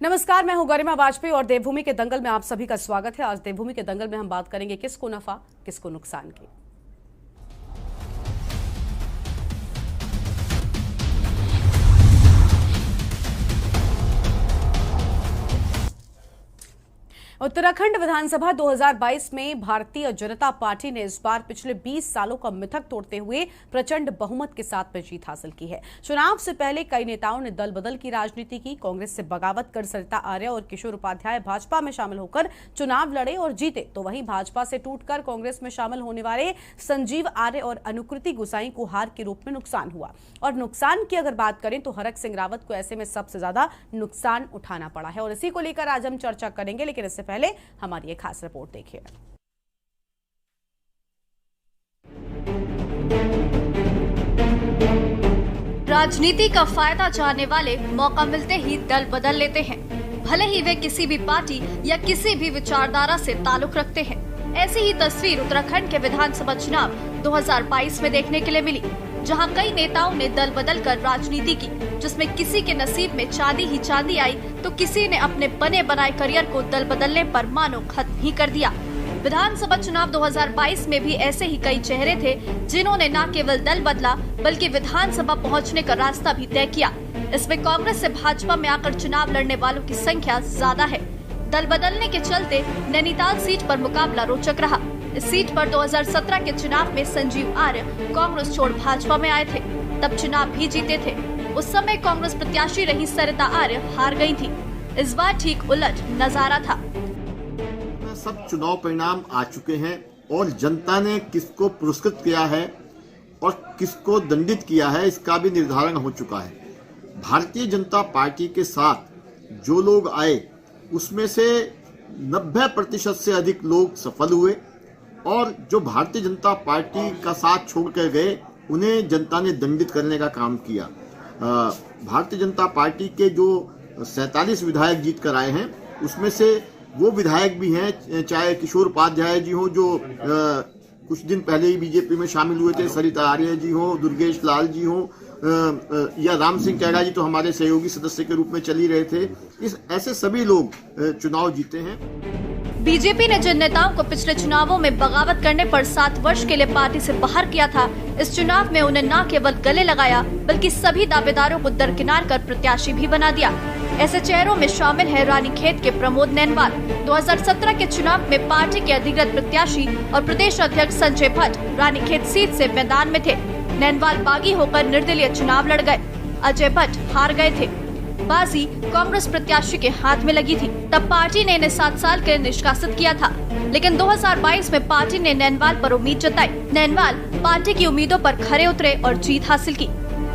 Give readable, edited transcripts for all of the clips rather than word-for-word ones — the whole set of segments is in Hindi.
नमस्कार, मैं हूं गरिमा वाजपेयी और देवभूमि के दंगल में आप सभी का स्वागत है। आज देवभूमि के दंगल में हम बात करेंगे किसको नफा किसको नुकसान की। उत्तराखंड विधानसभा 2022 में भारतीय जनता पार्टी ने इस बार पिछले 20 सालों का मिथक तोड़ते हुए प्रचंड बहुमत के साथ में जीत हासिल की है। चुनाव से पहले कई नेताओं ने दल बदल की राजनीति की। कांग्रेस से बगावत कर सरिता आर्य और किशोर उपाध्याय भाजपा में शामिल होकर चुनाव लड़े और जीते, तो वहीं भाजपा से टूटकर कांग्रेस में शामिल होने वाले संजीव आर्य और अनुकृति गुसाई को हार के रूप में नुकसान हुआ। और नुकसान की अगर बात करें तो हरक सिंह रावत को ऐसे में सबसे ज्यादा नुकसान उठाना पड़ा है और इसी को लेकर आज हम चर्चा करेंगे। लेकिन इससे पहले हमारी एक खास रिपोर्ट देखिए। राजनीति का फायदा चाहने वाले मौका मिलते ही दल बदल लेते हैं, भले ही वे किसी भी पार्टी या किसी भी विचारधारा से ताल्लुक रखते हैं। ऐसी ही तस्वीर उत्तराखंड के विधानसभा चुनाव 2022 में देखने के लिए मिली, जहां कई नेताओं ने दल बदल कर राजनीति की, जिसमें किसी के नसीब में चांदी ही चांदी आई तो किसी ने अपने बने बनाए करियर को दल बदलने पर मानो खत्म ही कर दिया। विधानसभा चुनाव 2022 में भी ऐसे ही कई चेहरे थे जिन्होंने न केवल दल बदला बल्कि विधानसभा पहुंचने का रास्ता भी तय किया। इसमें कांग्रेस से भाजपा में आकर चुनाव लड़ने वालों की संख्या ज्यादा है। दल बदलने के चलते नैनीताल सीट पर मुकाबला रोचक रहा। इस सीट पर 2017 के चुनाव में संजीव आर्य कांग्रेस छोड़ भाजपा में आए थे, तब चुनाव भी जीते थे। उस समय कांग्रेस प्रत्याशी रही सरिता आर्य हार गई थी। इस बार ठीक उलट नजारा था। सब चुनाव परिणाम आ चुके हैं और जनता ने किसको पुरस्कृत किया है और किसको दंडित किया है इसका भी निर्धारण हो चुका है। भारतीय जनता पार्टी के साथ जो लोग आए उसमें से 90% से अधिक लोग सफल हुए और जो भारतीय जनता पार्टी का साथ छोड़कर गए उन्हें जनता ने दंडित करने का काम किया। भारतीय जनता पार्टी के जो 47 विधायक जीत कर आए हैं उसमें से वो विधायक भी हैं, चाहे किशोर उपाध्याय जी हो जो कुछ दिन पहले ही बीजेपी में शामिल हुए थे, सरिता आर्य जी हो, दुर्गेश लाल जी हो या राम सिंह कैरा जी तो हमारे सहयोगी सदस्य के रूप में चल ही रहे थे। ऐसे सभी लोग चुनाव जीते हैं। बीजेपी ने जिन नेताओं को पिछले चुनावों में बगावत करने पर 7 वर्ष के लिए पार्टी से बाहर किया था, इस चुनाव में उन्हें न केवल गले लगाया बल्कि सभी दावेदारों को दरकिनार कर प्रत्याशी भी बना दिया। ऐसे चेहरों में शामिल है रानीखेत के प्रमोद नैनवाल। 2017 के चुनाव में पार्टी के अधिकृत प्रत्याशी और प्रदेश अध्यक्ष संजय भट्ट रानीखेत सीट से मैदान में थे। नैनवाल बागी होकर निर्दलीय चुनाव लड़ गए। अजय भट्ट हार गए थे। बाजी कांग्रेस प्रत्याशी के हाथ में लगी थी। तब पार्टी ने इन्हें 7 साल के लिए निष्कासित किया था, लेकिन 2022 में पार्टी ने नैनवाल पर उम्मीद जताई। नैनवाल पार्टी की उम्मीदों पर खरे उतरे और जीत हासिल की।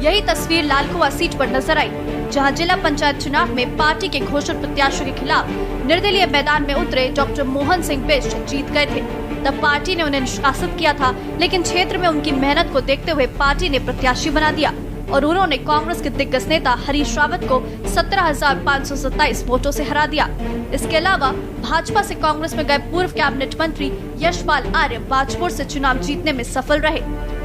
यही तस्वीर लालकुआ सीट पर नजर आई, जहां जिला पंचायत चुनाव में पार्टी के घोषित प्रत्याशी के खिलाफ निर्दलीय मैदान में उतरे डॉक्टर मोहन सिंह बिष्ट जीत गए थे। तब पार्टी ने उन्हें निष्कासित किया था, लेकिन क्षेत्र में उनकी मेहनत को देखते हुए पार्टी ने प्रत्याशी बना दिया और उन्होंने कांग्रेस के दिग्गज नेता हरीश रावत को 17,527 वोटों से हरा दिया। इसके अलावा भाजपा से कांग्रेस में गए पूर्व कैबिनेट मंत्री यशपाल आर्य बाजपुर से चुनाव जीतने में सफल रहे।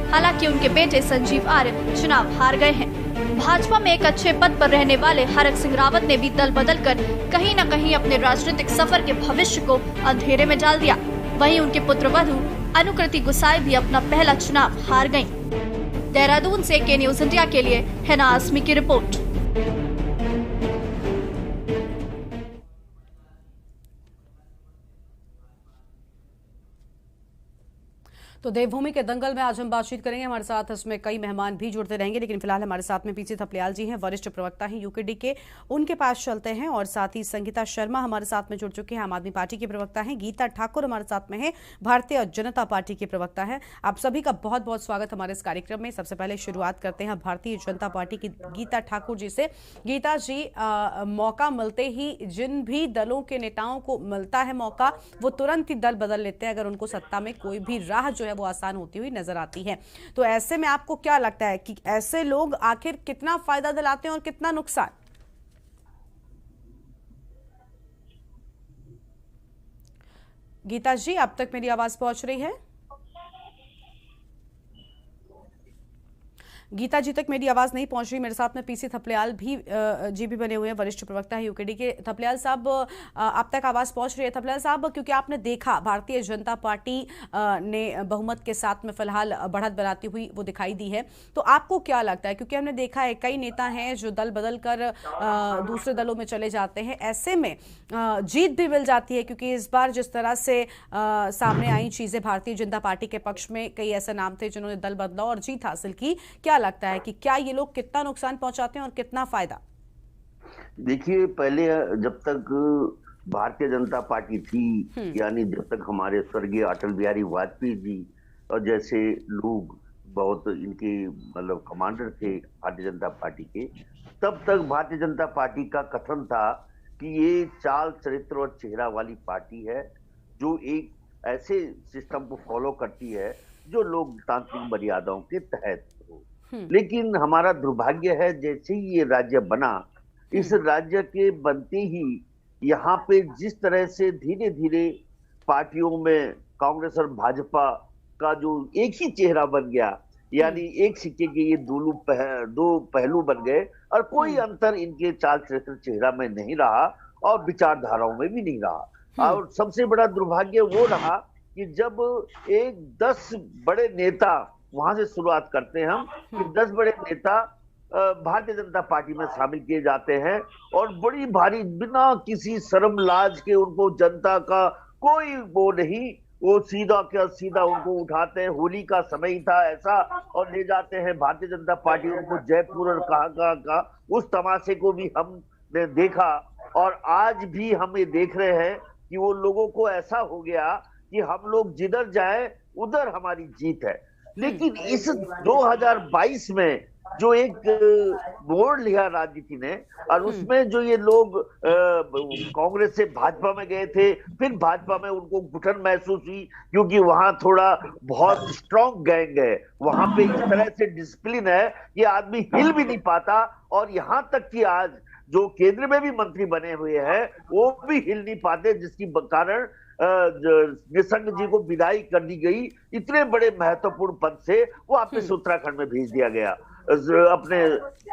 हालांकि उनके बेटे संजीव आर्य चुनाव हार गए हैं। भाजपा में एक अच्छे पद पर रहने वाले हरक सिंह रावत ने भी दल बदल कर कहीं न कहीं अपने राजनीतिक सफर के भविष्य को अंधेरे में डाल दिया। वहीं उनके पुत्रवधू अनुकृति गुसाई भी अपना पहला चुनाव हार गयी। देहरादून से के न्यूज इंडिया के लिए हैना आसमी की रिपोर्ट। तो देवभूमि के दंगल में आज हम बातचीत करेंगे। हमारे साथ इसमें कई मेहमान भी जुड़ते रहेंगे, लेकिन फिलहाल हमारे साथ में पीसी थपलियाल जी हैं, वरिष्ठ प्रवक्ता हैं यूकेडी के, उनके पास चलते हैं। और साथ ही संगीता शर्मा हमारे साथ में जुड़ चुके हैं, आम आदमी पार्टी के प्रवक्ता हैं। गीता ठाकुर हमारे साथ में है, भारतीय जनता पार्टी के प्रवक्ता है। आप सभी का बहुत बहुत स्वागत हमारे इस कार्यक्रम में। सबसे पहले शुरुआत करते हैं भारतीय जनता पार्टी की गीता ठाकुर जी से। गीता जी, मौका मिलते ही जिन भी दलों के नेताओं को मिलता है मौका, वो तुरंत ही दल बदल लेते हैं अगर उनको सत्ता में कोई भी राह जो है वो आसान होती हुई नजर आती है। तो ऐसे में आपको क्या लगता है कि ऐसे लोग आखिर कितना फायदा दिलाते हैं और कितना नुकसान? गीता जी, अब तक मेरी आवाज पहुंच रही है? गीता जी तक मेरी आवाज नहीं पहुंच रही। मेरे साथ में पीसी थपलियाल जी भी बने हुए हैं, वरिष्ठ प्रवक्ता है यूकेडी के। थपलियाल साहब, आप तक आवाज पहुंच रही है? थपलियाल साहब, क्योंकि आपने देखा भारतीय जनता पार्टी ने बहुमत के साथ में फिलहाल बढ़त बनाती हुई वो दिखाई दी है, तो आपको क्या लगता है? क्योंकि हमने देखा है कई नेता हैं जो दल बदल कर दूसरे दलों में चले जाते हैं, ऐसे में जीत भी मिल जाती है, क्योंकि इस बार जिस तरह से सामने आई चीजें भारतीय जनता पार्टी के पक्ष में, कई ऐसे नाम थे जिन्होंने दल बदला और जीत हासिल की। क्या लगता है कि क्या ये लोग कितना नुकसान पहुंचाते हैं और कितना फायदा? देखिए, पहले जब तक भारतीय जनता पार्टी थी, यानी जब तक हमारे स्वर्गीय अटल बिहारी वाजपेयी जी और जैसे लोग बहुत इनके मतलब कमांडर थे भारतीय जनता पार्टी के, तब तक भारतीय जनता पार्टी का कथन था कि ये चाल चरित्र और चेहरा वाली पार्टी है जो एक ऐसे सिस्टम को फॉलो करती है जो लोकतांत्रिक मर्यादाओं के तहत हो। लेकिन हमारा दुर्भाग्य है, जैसे ही ये राज्य बना, इस राज्य के बनते ही यहाँ पे जिस तरह से धीरे धीरे पार्टियों में कांग्रेस और भाजपा का जो एक ही चेहरा बन गया, यानी एक सिक्के के ये दो पहलू बन गए और कोई अंतर इनके चाल चरित्र चेहरा में नहीं रहा और विचारधाराओं में भी नहीं रहा। और सबसे बड़ा दुर्भाग्य वो रहा कि जब 10 बड़े नेता, वहां से शुरुआत करते हैं हम, कि 10 बड़े नेता भारतीय जनता पार्टी में शामिल किए जाते हैं और बड़ी भारी बिना किसी शर्म लाज के उनको जनता का कोई वो नहीं, वो सीधा उनको उठाते हैं। होली का समय ही था ऐसा, और ले जाते हैं भारतीय जनता पार्टी उनको जयपुर और कहां का उस तमाशे को भी हमने देखा। और आज भी हम ये देख रहे हैं कि वो लोगों को ऐसा हो गया कि हम लोग जिधर जाए उधर हमारी जीत है। लेकिन इस 2022 में जो एक मोड़ लिया राजनीति ने, और उसमें जो ये लोग कांग्रेस से भाजपा में गए थे, फिर भाजपा में उनको घुटन महसूस हुई क्योंकि वहां थोड़ा बहुत स्ट्रॉन्ग गैंग है, वहां पे इस तरह से डिसिप्लिन है कि आदमी हिल भी नहीं पाता। और यहां तक कि आज जो केंद्र में भी मंत्री बने हुए हैं वो भी हिल नहीं पाते, जिसकी कारण निशंक जी को विदाई कर दी गई इतने बड़े महत्वपूर्ण पद से। वो वापस उत्तराखंड में भेज दिया गया अपने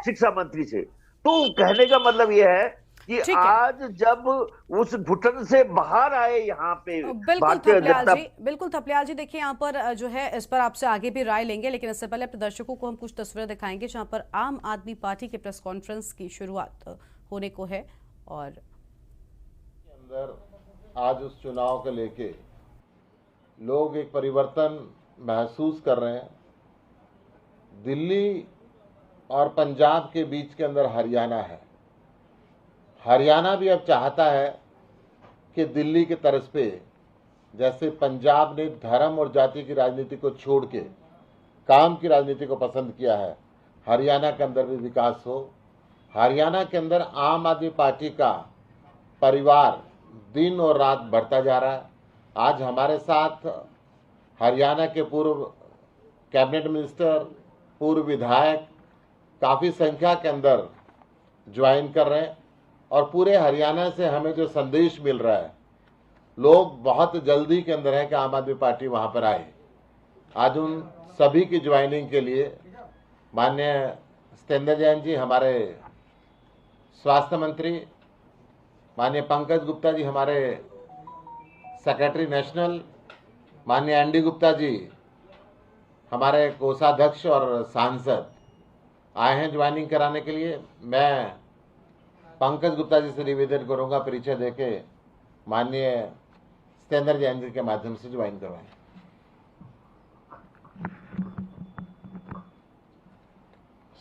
शिक्षा मंत्री से। तो कहने का मतलब यह है कि आज जब उस घुटन से बाहर आए यहाँ पे बिल्कुल थपलियाल जी, देखिए यहाँ पर जो है इस पर आपसे आगे भी राय लेंगे, लेकिन इससे पहले अपने दर्शकों को हम कुछ तस्वीरें दिखाएंगे जहाँ पर आम आदमी पार्टी के प्रेस कॉन्फ्रेंस की शुरुआत होने को है। और अंदर आज उस चुनाव को लेके लोग एक परिवर्तन महसूस कर रहे हैं। दिल्ली और पंजाब के बीच के अंदर हरियाणा है। हरियाणा भी अब चाहता है कि दिल्ली के तर्ज पे जैसे पंजाब ने धर्म और जाति की राजनीति को छोड़ के काम की राजनीति को पसंद किया है, हरियाणा के अंदर भी विकास हो। हरियाणा के अंदर आम आदमी पार्टी का परिवार दिन और रात बढ़ता जा रहा है। आज हमारे साथ हरियाणा के पूर्व कैबिनेट मिनिस्टर, पूर्व विधायक काफ़ी संख्या के अंदर ज्वाइन कर रहे हैं और पूरे हरियाणा से हमें जो संदेश मिल रहा है, लोग बहुत जल्दी के अंदर है कि आम आदमी पार्टी वहां पर आए। आज उन सभी की ज्वाइनिंग के लिए माननीय सत्येंद्र जैन जी हमारे स्वास्थ्य मंत्री, माननीय पंकज गुप्ता जी हमारे सेक्रेटरी नेशनल, माननीय एनडी गुप्ता जी हमारे कोषाध्यक्ष और सांसद आए हैं ज्वाइनिंग कराने के लिए। मैं पंकज गुप्ता जी से निवेदन करूंगा परिचय देके माननीय सत्येंद्र जैन जी के माध्यम से ज्वाइन करवाएं।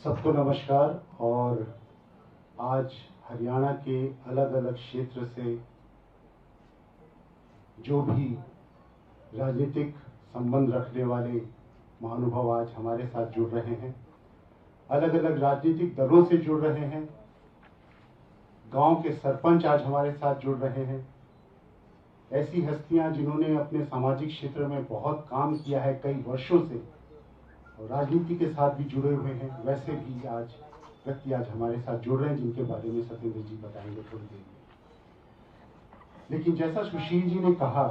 सबको नमस्कार। और आज हरियाणा के अलग अलग क्षेत्र से जो भी राजनीतिक संबंध रखने वाले महानुभाव आज हमारे साथ जुड़ रहे हैं, अलग अलग राजनीतिक दलों से जुड़ रहे हैं, गांव के सरपंच आज हमारे साथ जुड़ रहे हैं। ऐसी हस्तियां जिन्होंने अपने सामाजिक क्षेत्र में बहुत काम किया है कई वर्षों से और राजनीति के साथ भी जुड़े हुए हैं, वैसे भी आज व्यक्ति आज हमारे साथ जुड़ रहे हैं जिनके बारे में सत्येंद्र जी बताएंगे थोड़ी देर में। लेकिन जैसा सुशील जी ने कहा,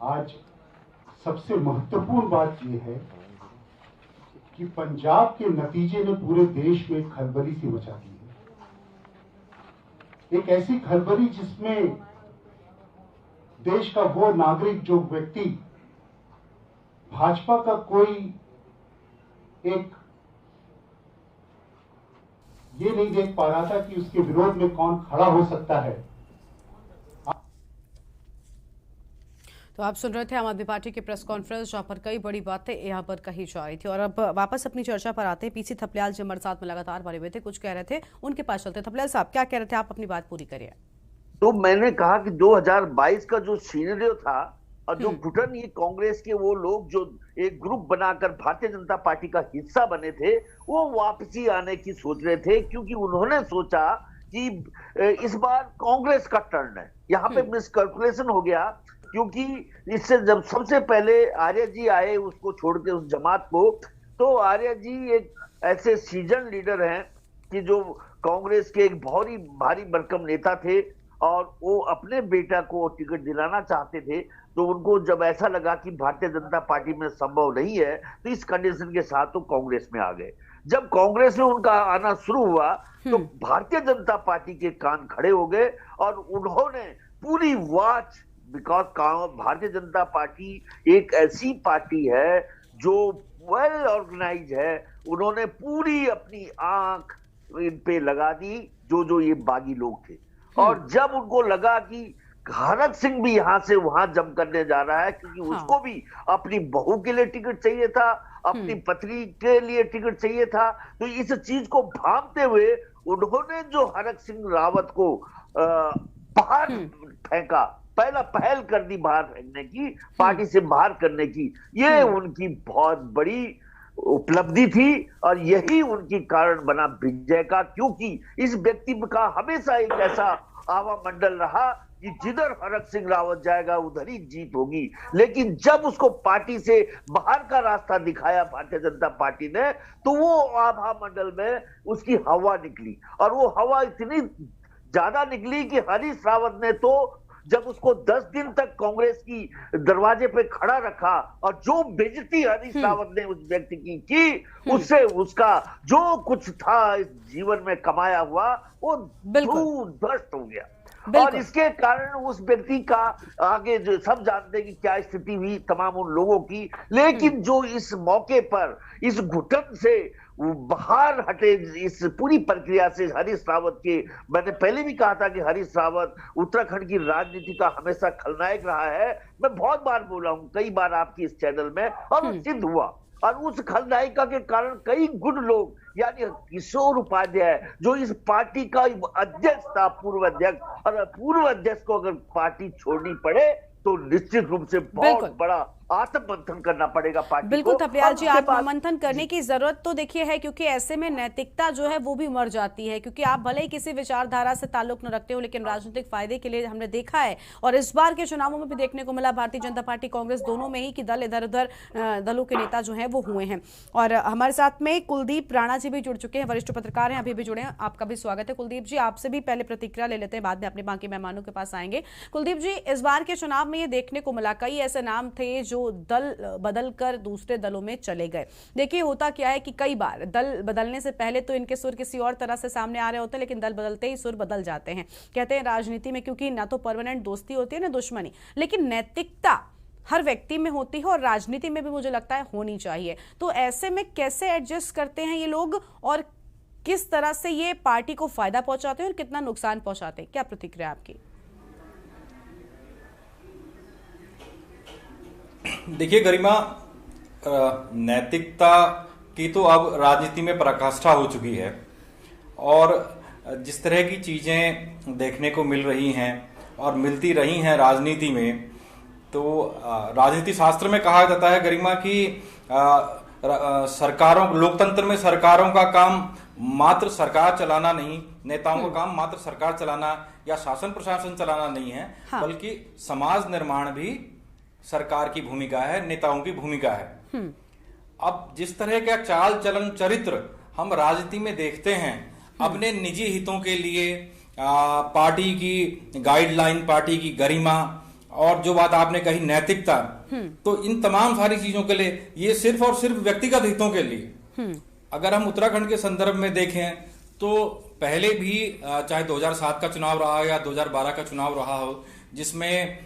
आज सबसे महत्वपूर्ण बात यह है कि पंजाब के नतीजे ने पूरे देश में खलबली सी मचा दी है। एक ऐसी खलबली जिसमें देश का वो नागरिक, जो व्यक्ति भाजपा का कोई एक ये नहीं देख पा रहा था कि उसके विरोध में कौन खड़ा हो सकता है। तो आप सुन रहे थे आम आदमी पार्टी की प्रेस कॉन्फ्रेंस, जहां पर कई बड़ी बातें यहां पर कही जा रही थी। और अब वापस अपनी चर्चा पर आते हैं। पीसी थपलियाल जी हमारे साथ में लगातार बने हुए थे, कुछ कह रहे थे, उनके पास चलते। थपलियाल साहब, क्या कह रहे थे आप? अपनी बात पूरी करिए। तो मैंने कहा कि 2022 का जो सीनेरियो था और जो घुटन ये कांग्रेस के वो लोग जो एक ग्रुप बनाकर भारतीय जनता पार्टी का हिस्सा बने थे, वो वापसी आने की सोच रहे थे, क्योंकि उन्होंने सोचा कि इस बार कांग्रेस का टर्न है। यहाँ पे मिसकैलकुलेशन हो गया, क्योंकि इससे जब सबसे पहले आर्य जी आए उसको छोड़ के उस जमात को, तो आर्य जी एक ऐसे सीजन लीडर हैं कि जो कांग्रेस के एक भारी भरकम नेता थे और वो अपने बेटा को टिकट दिलाना चाहते थे। तो उनको जब ऐसा लगा कि भारतीय जनता पार्टी में संभव नहीं है, तो इस कंडीशन के साथ तो कांग्रेस में आ गए। जब कांग्रेस में उनका आना शुरू हुआ तो भारतीय जनता पार्टी के कान खड़े हो गए और उन्होंने पूरी watch, because Bharatiya Janata party एक ऐसी पार्टी है जो वेल ऑर्गेनाइज है, उन्होंने पूरी अपनी आंख इन पे लगा दी जो ये बागी लोग थे। और जब उनको लगा कि हरक सिंह भी यहां से वहां जम करने जा रहा है, क्योंकि उसको भी अपनी बहू के लिए टिकट चाहिए था, अपनी पत्नी के लिए टिकट चाहिए था, तो इस चीज को भांपते हुए उन्होंने जो हरक सिंह रावत को बाहर फेंका, पहल कर दी बाहर फेंकने की, पार्टी से बाहर करने की। ये उनकी बहुत बड़ी उपलब्धि थी और यही उनकी कारण बना विजय का, क्योंकि इस व्यक्ति का हमेशा एक ऐसा आवा मंडल रहा कि जिधर हरक सिंह रावत जाएगा उधर ही जीत होगी। लेकिन जब उसको पार्टी से बाहर का रास्ता दिखाया भारतीय जनता पार्टी ने, तो वो आभा मंडल में उसकी हवा निकली, और वो हवा इतनी ज्यादा निकली कि हरीश रावत ने तो जब उसको 10 दिन तक कांग्रेस की दरवाजे पे खड़ा रखा और जो बेइज्जती हरीश रावत ने उस व्यक्ति की उससे उसका जो कुछ था इस जीवन में कमाया हुआ वो ध्वस्त हो गया। और इसके कारण उस व्यक्ति का आगे जो सब जानते हैं कि क्या स्थिति हुई तमाम उन लोगों की, लेकिन जो इस मौके पर इस घुटन से बाहर हटे, इस पूरी प्रक्रिया से हरीश रावत के, मैंने पहले भी कहा था कि हरीश रावत उत्तराखंड की राजनीति का हमेशा खलनायक रहा है, मैं बहुत बार बोला हूं, कई बार आपकी इस चैनल में, और वो सिद्ध हुआ। और उस खलनायिका के कारण कई गुड लोग, यानी किशोर उपाध्याय जो इस पार्टी का अध्यक्ष था, पूर्व अध्यक्ष, और पूर्व अध्यक्ष को अगर पार्टी छोड़नी पड़े तो निश्चित रूप से बहुत बड़ा आत्ममंथन करना पड़ेगा पार्टी को। बिल्कुल थपलियाल जी, आत्ममंथन करने की जरूरत तो देखिए है, क्योंकि ऐसे में नैतिकता जो है वो भी मर जाती है, क्योंकि आप भले ही किसी विचारधारा से ताल्लुक न रखते हो, लेकिन राजनीतिक फायदे के लिए हमने देखा है, और इस बार के चुनावों में भी देखने को मिला भारतीय जनता पार्टी कांग्रेस दोनों में ही कि दल इधर उधर दलों के नेता जो है वो हुए हैं। और हमारे साथ में कुलदीप राणा जी भी जुड़ चुके हैं, वरिष्ठ पत्रकार हैं, अभी भी जुड़े हैं। आपका भी स्वागत है कुलदीप जी। आपसे भी पहले प्रतिक्रिया ले लेते हैं, बाद में अपने बाकी मेहमानों के पास आएंगे। कुलदीप जी, इस बार के चुनाव में ये देखने को मिला कई ऐसे नाम थे जो दल बदलकर दूसरे दलों में चले गए। देखिए होता क्या है कि कई बार दल बदलने से पहले तो इनके सुर किसी और तरह से सामने आ रहे होते हैं, लेकिन दल बदलते ही सुर बदल जाते हैं। कहते हैं राजनीति में क्योंकि ना तो परमानेंट दोस्ती होती है ना दुश्मनी, लेकिन नैतिकता हर व्यक्ति में होती है और राजनीति में भी मुझे लगता है होनी चाहिए। तो ऐसे में कैसे एडजस्ट करते हैं ये लोग और किस तरह से ये पार्टी को फायदा पहुंचाते हैं और कितना नुकसान पहुंचाते हैं? क्या प्रतिक्रिया आपकी? देखिए गरिमा, नैतिकता की तो अब राजनीति में पराकाष्ठा हो चुकी है, और जिस तरह की चीजें देखने को मिल रही हैं और मिलती रही हैं राजनीति में, तो राजनीति शास्त्र में कहा जाता है गरिमा कि सरकारों, लोकतंत्र में सरकारों का काम मात्र सरकार चलाना नहीं, नेताओं का काम मात्र सरकार चलाना या शासन प्रशासन चलाना नहीं है, बल्कि समाज निर्माण भी सरकार की भूमिका है, नेताओं की भूमिका है। अब जिस तरह का चाल चलन चरित्र हम राजनीति में देखते हैं, अपने निजी हितों के लिए पार्टी की गाइडलाइन, पार्टी की गरिमा, और जो बात आपने कही नैतिकता, तो इन तमाम सारी चीजों के लिए, ये सिर्फ और सिर्फ व्यक्तिगत हितों के लिए, अगर हम उत्तराखंड के संदर्भ में देखें तो पहले भी चाहे 2007 का चुनाव रहा या 2012 का चुनाव रहा हो, जिसमें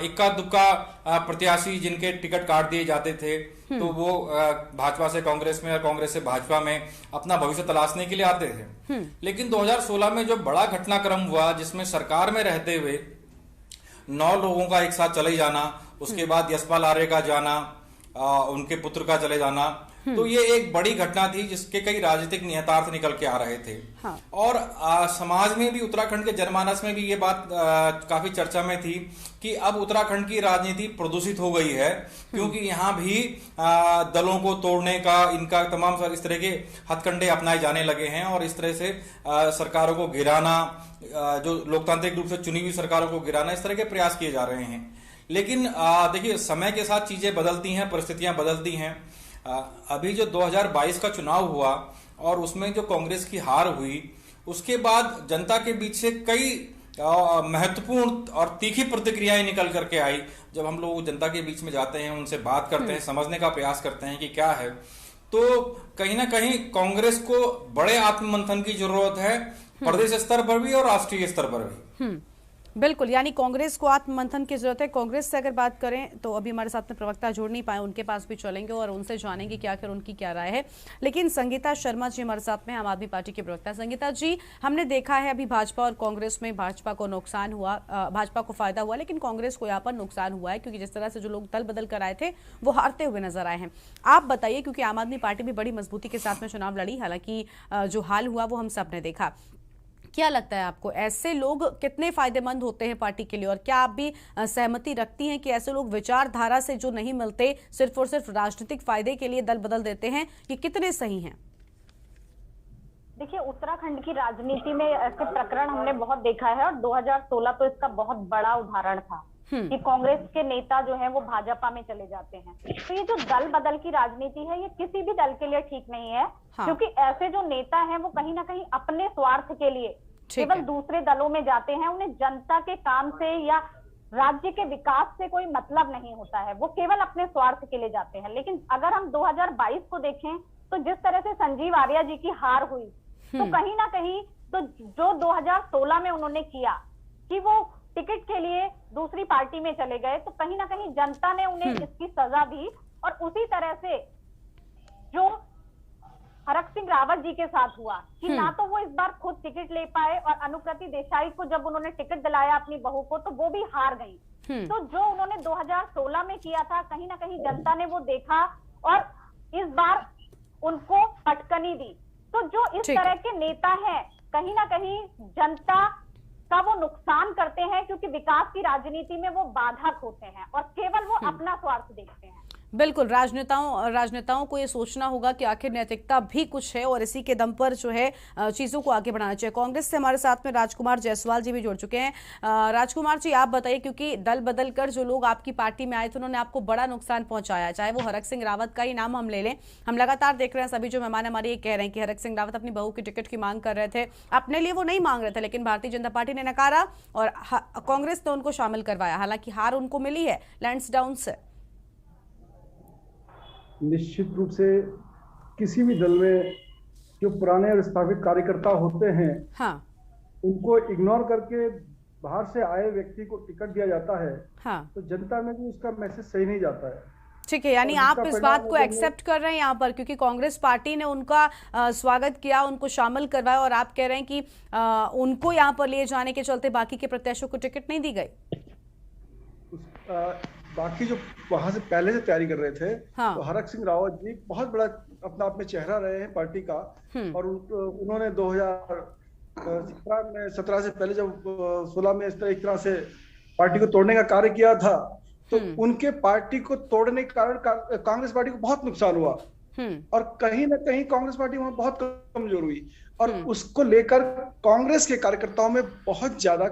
इक्का दुक्का प्रत्याशी जिनके टिकट काट दिए जाते थे, तो वो भाजपा से कांग्रेस में और कांग्रेस से भाजपा में अपना भविष्य तलाशने के लिए आते थे। लेकिन 2016 में जो बड़ा घटनाक्रम हुआ, जिसमें सरकार में रहते हुए 9 लोगों का एक साथ चले जाना, उसके बाद यशपाल आर्य का जाना, उनके पुत्र का चले जाना, तो ये एक बड़ी घटना थी जिसके कई राजनीतिक निहितार्थ निकल के आ रहे थे। हाँ। और समाज में भी, उत्तराखंड के जनमानस में भी ये बात काफी चर्चा में थी कि अब उत्तराखंड की राजनीति प्रदूषित हो गई है, क्योंकि यहाँ भी दलों को तोड़ने का, इनका तमाम इस तरह के हथकंडे अपनाए जाने लगे हैं और इस तरह से सरकारों को गिराना, जो लोकतांत्रिक रूप से चुनी हुई सरकारों को गिराना, इस तरह के प्रयास किए जा रहे हैं। लेकिन देखिए, समय के साथ चीजें बदलती हैं, परिस्थितियां बदलती हैं। अभी जो 2022 का चुनाव हुआ और उसमें जो कांग्रेस की हार हुई, उसके बाद जनता के बीच से कई महत्वपूर्ण और तीखी प्रतिक्रियाएं निकल करके आई। जब हम लोग जनता के बीच में जाते हैं, उनसे बात करते हैं, समझने का प्रयास करते हैं कि क्या है, तो कहीं ना कहीं कांग्रेस को बड़े आत्ममंथन की जरूरत है, प्रदेश स्तर पर भी और राष्ट्रीय स्तर पर भी। बिल्कुल, यानी कांग्रेस को आत्ममंथन की जरूरत है। कांग्रेस से अगर बात करें तो अभी हमारे साथ में प्रवक्ता जोड़ नहीं पाए, उनके पास भी चलेंगे और उनसे जानेंगे कि आखिर उनकी क्या राय है। लेकिन संगीता शर्मा जी हमारे साथ में, आम आदमी पार्टी के प्रवक्ता। संगीता जी, हमने देखा है अभी भाजपा और कांग्रेस में भाजपा को नुकसान हुआ, भाजपा को फायदा हुआ, लेकिन कांग्रेस को यहाँ पर नुकसान हुआ है, क्योंकि जिस तरह से जो लोग दल बदल कर आए थे वो हारते हुए नजर आए हैं। आप बताइए, क्योंकि आम आदमी पार्टी भी बड़ी मजबूती के साथ में चुनाव लड़ी, हालांकि जो हाल हुआ वो हम सब ने देखा। क्या लगता है आपको, ऐसे लोग कितने फायदेमंद होते हैं पार्टी के लिए, और क्या आप भी सहमति रखती हैं कि ऐसे लोग विचारधारा से जो नहीं मिलते, सिर्फ और सिर्फ राजनीतिक फायदे के लिए दल बदल देते हैं, ये कितने सही हैं? देखिए, उत्तराखंड की राजनीति में ऐसे प्रकरण हमने बहुत देखा है और 2016 तो इसका बहुत बड़ा उदाहरण था कि कांग्रेस के नेता जो है वो भाजपा में चले जाते हैं। तो ये जो दल बदल की राजनीति है, ये किसी भी दल के लिए ठीक नहीं है। हाँ। क्योंकि ऐसे जो नेता हैं वो कहीं ना कहीं अपने स्वार्थ के लिए केवल दूसरे दलों में जाते हैं, उन्हें जनता के काम से या राज्य के विकास से कोई मतलब नहीं होता है, वो केवल अपने स्वार्थ के लिए जाते हैं। लेकिन अगर हम 2022 को देखें तो जिस तरह से संजीव आर्य जी की हार हुई, तो कहीं ना कहीं तो जो 2016 में उन्होंने किया कि वो टिकट के लिए दूसरी पार्टी में चले गए, तो कहीं ना कहीं जनता ने उन्हें इसकी सजा दी। और उसी तरह से जो हरक सिंह रावत जी के साथ हुआ कि ना तो वो इस बार खुद टिकट ले पाए, और अनुकृति देसाई को जब उन्होंने टिकट दिलाया अपनी बहू को, तो वो भी हार गई। तो जो उन्होंने 2016 में किया था, कहीं ना कहीं जनता ने वो देखा और इस बार उनको पटकनी दी। तो जो इस तरह के नेता हैं, कहीं ना कहीं जनता का वो नुकसान करते हैं, क्योंकि विकास की राजनीति में वो बाधक होते हैं और केवल वो अपना स्वार्थ देखते हैं। बिल्कुल, राजनेताओं को ये सोचना होगा कि आखिर नैतिकता भी कुछ है और इसी के दम पर जो है चीजों को आगे बढ़ाना चाहिए। कांग्रेस से हमारे साथ में राजकुमार जायसवाल जी भी जुड़ चुके हैं। राजकुमार जी, आप बताइए, क्योंकि दल बदल कर जो लोग आपकी पार्टी में आए थे उन्होंने आपको बड़ा नुकसान पहुंचाया, चाहे वो हरक सिंह रावत का ही नाम हम ले लें। हम लगातार देख रहे हैं, सभी जो मेहमान हमारे ये कह रहे हैं कि हरक सिंह रावत अपनी बहू की टिकट की मांग कर रहे थे, अपने लिए वो नहीं मांग रहे थे, लेकिन भारतीय जनता पार्टी ने नकारा और कांग्रेस ने उनको शामिल करवाया। हालांकि हार उनको मिली है लैंड्स डाउन से। निश्चित रूप से किसी भी दल में जो पुराने और स्थापित कार्यकर्ता होते हैं, हाँ, उनको इग्नोर करके बाहर से आए व्यक्ति को टिकट दिया जाता है, हाँ, तो जनता में भी उसका मैसेज सही नहीं जाता है। ठीक है, यानी आप इस बात को एक्सेप्ट कर रहे हैं यहाँ पर, क्योंकि कांग्रेस पार्टी ने उनका स्वागत किया, उनको शामिल करवाया, और आप कह रहे हैं कि उनको यहाँ पर ले जाने के चलते बाकी के प्रत्याशियों को टिकट नहीं दी गई। बाकी जो वहां से पहले से तैयारी कर रहे थे, हाँ, तो हरक सिंह रावत जी बहुत बड़ा अपना आप में चेहरा रहे हैं पार्टी का, और उन्होंने 2017 से पहले जब 16 में इस तरह से पार्टी को तोड़ने का कार्य किया था, तो उनके पार्टी को तोड़ने के कारण कांग्रेस पार्टी को बहुत नुकसान हुआ, और कहीं ना कहीं कांग्रेस पार्टी वहां बहुत कमजोर हुई, और उसको लेकर कांग्रेस के कार्यकर्ताओं में बहुत ज्यादा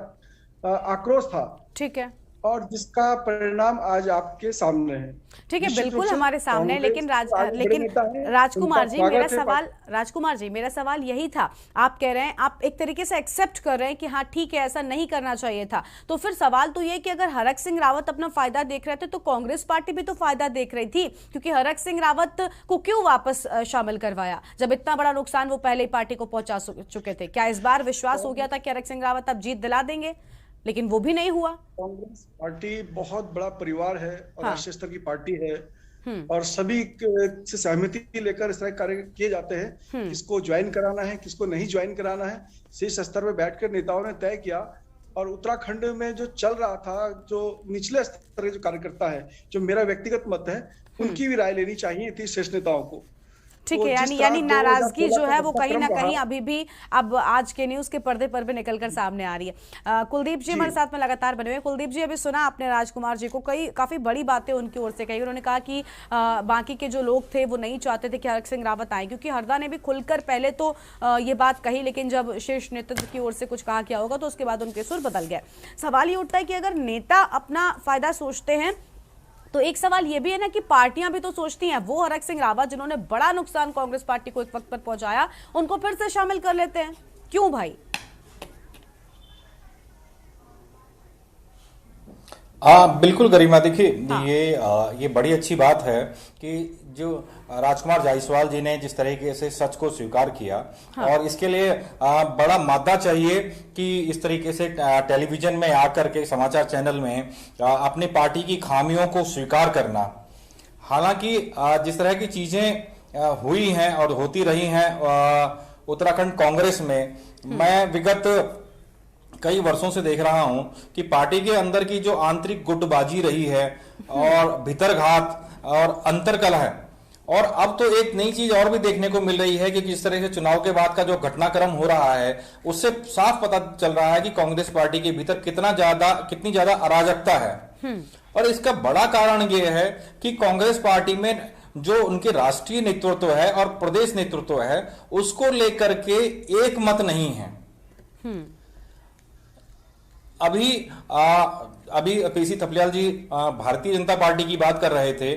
आक्रोश था। ठीक है। और जिसका परिणाम आज आपके सामने है। ठीक है, बिल्कुल हमारे सामने है, लेकिन राजकुमार जी मेरा सवाल यही था। आप कह रहे हैं, आप एक तरीके से एक्सेप्ट कर रहे हैं कि हाँ ठीक है, ऐसा नहीं करना चाहिए था, तो फिर सवाल तो ये कि अगर हरक सिंह रावत अपना फायदा देख रहे थे तो कांग्रेस पार्टी भी तो फायदा देख रही थी, क्योंकि हरक सिंह रावत को क्यों वापस शामिल करवाया जब इतना बड़ा नुकसान वो पहले ही पार्टी को पहुंचा चुके थे? क्या इस बार विश्वास हो गया था कि हरक सिंह रावत अब जीत दिला देंगे? लेकिन वो भी नहीं हुआ। कांग्रेस पार्टी बहुत बड़ा परिवार है और राष्ट्रीय स्तर की पार्टी है, और सभी से सहमति लेकर इस तरह कार्य किए जाते हैं। किसको ज्वाइन कराना है, किसको नहीं ज्वाइन कराना है, शीर्ष स्तर पर बैठकर नेताओं ने तय किया। और उत्तराखंड में जो चल रहा था, जो निचले स्तर के जो कार्यकर्ता है, जो मेरा व्यक्तिगत मत है, उनकी भी राय लेनी चाहिए थी शीर्ष नेताओं को। ठीक है, यानी नाराजगी जो है वो कहीं ना कहीं अभी भी अब आज के न्यूज के पर्दे पर भी निकलकर सामने आ रही है। कुलदीप जी हमारे साथ में लगातार बने हुए। कुलदीप जी, अभी सुना आपने राजकुमार जी को, काफी बड़ी बातें उनकी ओर से कही। उन्होंने कहा कि बाकी के जो लोग थे वो नहीं चाहते थे कि हरक सिंह रावत आए, क्योंकि हरदा ने भी खुलकर पहले तो ये बात कही, लेकिन जब शीर्ष नेतृत्व की ओर से कुछ कहा गया होगा तो उसके बाद उनके सुर बदल गए। सवाल ये उठता है कि अगर नेता अपना फायदा सोचते हैं तो एक सवाल ये भी है ना कि पार्टियां भी तो सोचती हैं। वो हरक सिंह रावत जिन्होंने बड़ा नुकसान कांग्रेस पार्टी को एक वक्त पर पहुंचाया, उनको फिर से शामिल कर लेते हैं, क्यों भाई? बिल्कुल गरिमा, देखिए ये बड़ी अच्छी बात है कि जो राजकुमार जायसवाल जी ने जिस तरीके से सच को स्वीकार किया, और इसके लिए बड़ा मादा चाहिए कि इस तरीके से टेलीविजन में आकर के समाचार चैनल में अपनी पार्टी की खामियों को स्वीकार करना। हालांकि जिस तरह की चीजें हुई हैं और होती रही हैं उत्तराखंड कांग्रेस में, मैं विगत कई वर्षों से देख रहा हूं कि पार्टी के अंदर की जो आंतरिक गुटबाजी रही है और भीतरघात और अंतरकलह है, और अब तो एक नई चीज और भी देखने को मिल रही है कि जिस तरह से चुनाव के बाद का जो घटनाक्रम हो रहा है उससे साफ पता चल रहा है कि कांग्रेस पार्टी के भीतर कितनी ज्यादा अराजकता है। और इसका बड़ा कारण यह है कि कांग्रेस पार्टी में जो उनके राष्ट्रीय नेतृत्व है और प्रदेश नेतृत्व है उसको लेकर के एक मत नहीं है। अभी पीसी थपलियाल जी भारतीय जनता पार्टी की बात कर रहे थे।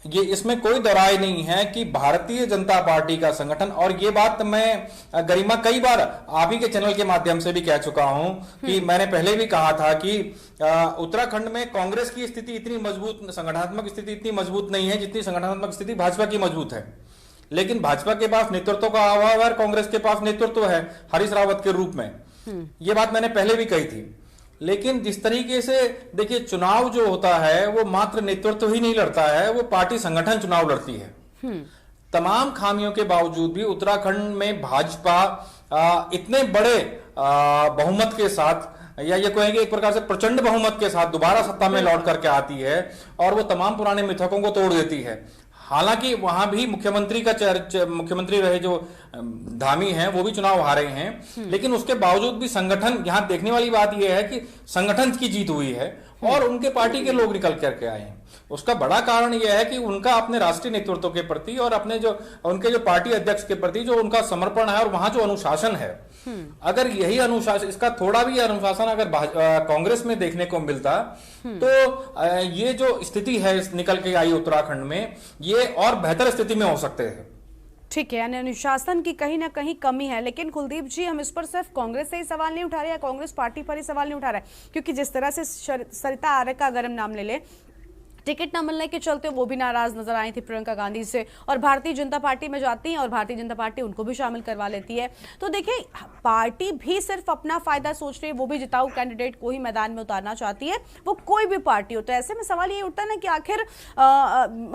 ये इसमें कोई दराय नहीं है कि भारतीय जनता पार्टी का संगठन, और ये बात मैं गरिमा कई बार आप ही के चैनल के माध्यम से भी कह चुका हूं कि मैंने पहले भी कहा था कि उत्तराखंड में कांग्रेस की स्थिति इतनी मजबूत, संगठनात्मक स्थिति इतनी मजबूत नहीं है जितनी संगठनात्मक स्थिति भाजपा की मजबूत है। लेकिन भाजपा के पास नेतृत्व का अभाव है, कांग्रेस के पास नेतृत्व है हरीश रावत के रूप में। ये बात मैंने पहले भी कही थी। लेकिन जिस तरीके से देखिए चुनाव जो होता है वो मात्र नेतृत्व ही नहीं लड़ता है, वो पार्टी संगठन चुनाव लड़ती है। तमाम खामियों के बावजूद भी उत्तराखंड में भाजपा इतने बड़े बहुमत के साथ, या ये कहेंगे एक प्रकार से प्रचंड बहुमत के साथ दोबारा सत्ता में लौट करके आती है और वो तमाम पुराने मिथकों को तोड़ देती है। हालांकि वहां भी मुख्यमंत्री रहे जो धामी हैं वो भी चुनाव हारे हैं, लेकिन उसके बावजूद भी संगठन, यहां देखने वाली बात यह है कि संगठन की जीत हुई है और उनके पार्टी के लोग निकल करके आए हैं। उसका बड़ा कारण यह है कि उनका अपने राष्ट्रीय नेतृत्व के प्रति और अपने उनके जो पार्टी अध्यक्ष के प्रति जो उनका समर्पण है और वहां जो अनुशासन है, अगर यही अनुशासन, इसका थोड़ा भी अनुशासन अगर कांग्रेस में देखने को मिलता तो ये जो स्थिति है निकल के आई उत्तराखंड में, ये और बेहतर स्थिति में हो सकते हैं। ठीक है, यानी अनुशासन की कहीं ना कहीं कमी है। लेकिन कुलदीप जी, हम इस पर सिर्फ कांग्रेस से ही सवाल नहीं उठा रहे, या कांग्रेस पार्टी पर ही सवाल नहीं उठा रहे, क्योंकि जिस तरह से सरिता आर्य का अगर हम नाम ले लें, टिकट न मिलने के चलते वो भी नाराज नजर आई थी प्रियंका गांधी से, और भारतीय जनता पार्टी में जाती हैं और भारतीय जनता पार्टी उनको भी शामिल करवा लेती है। तो देखिए, पार्टी भी सिर्फ अपना फायदा सोच रही है, वो भी जिताऊ कैंडिडेट को ही मैदान में उतारना चाहती है, वो कोई भी पार्टी हो। तो ऐसे में सवाल ये उठता है ना कि आखिर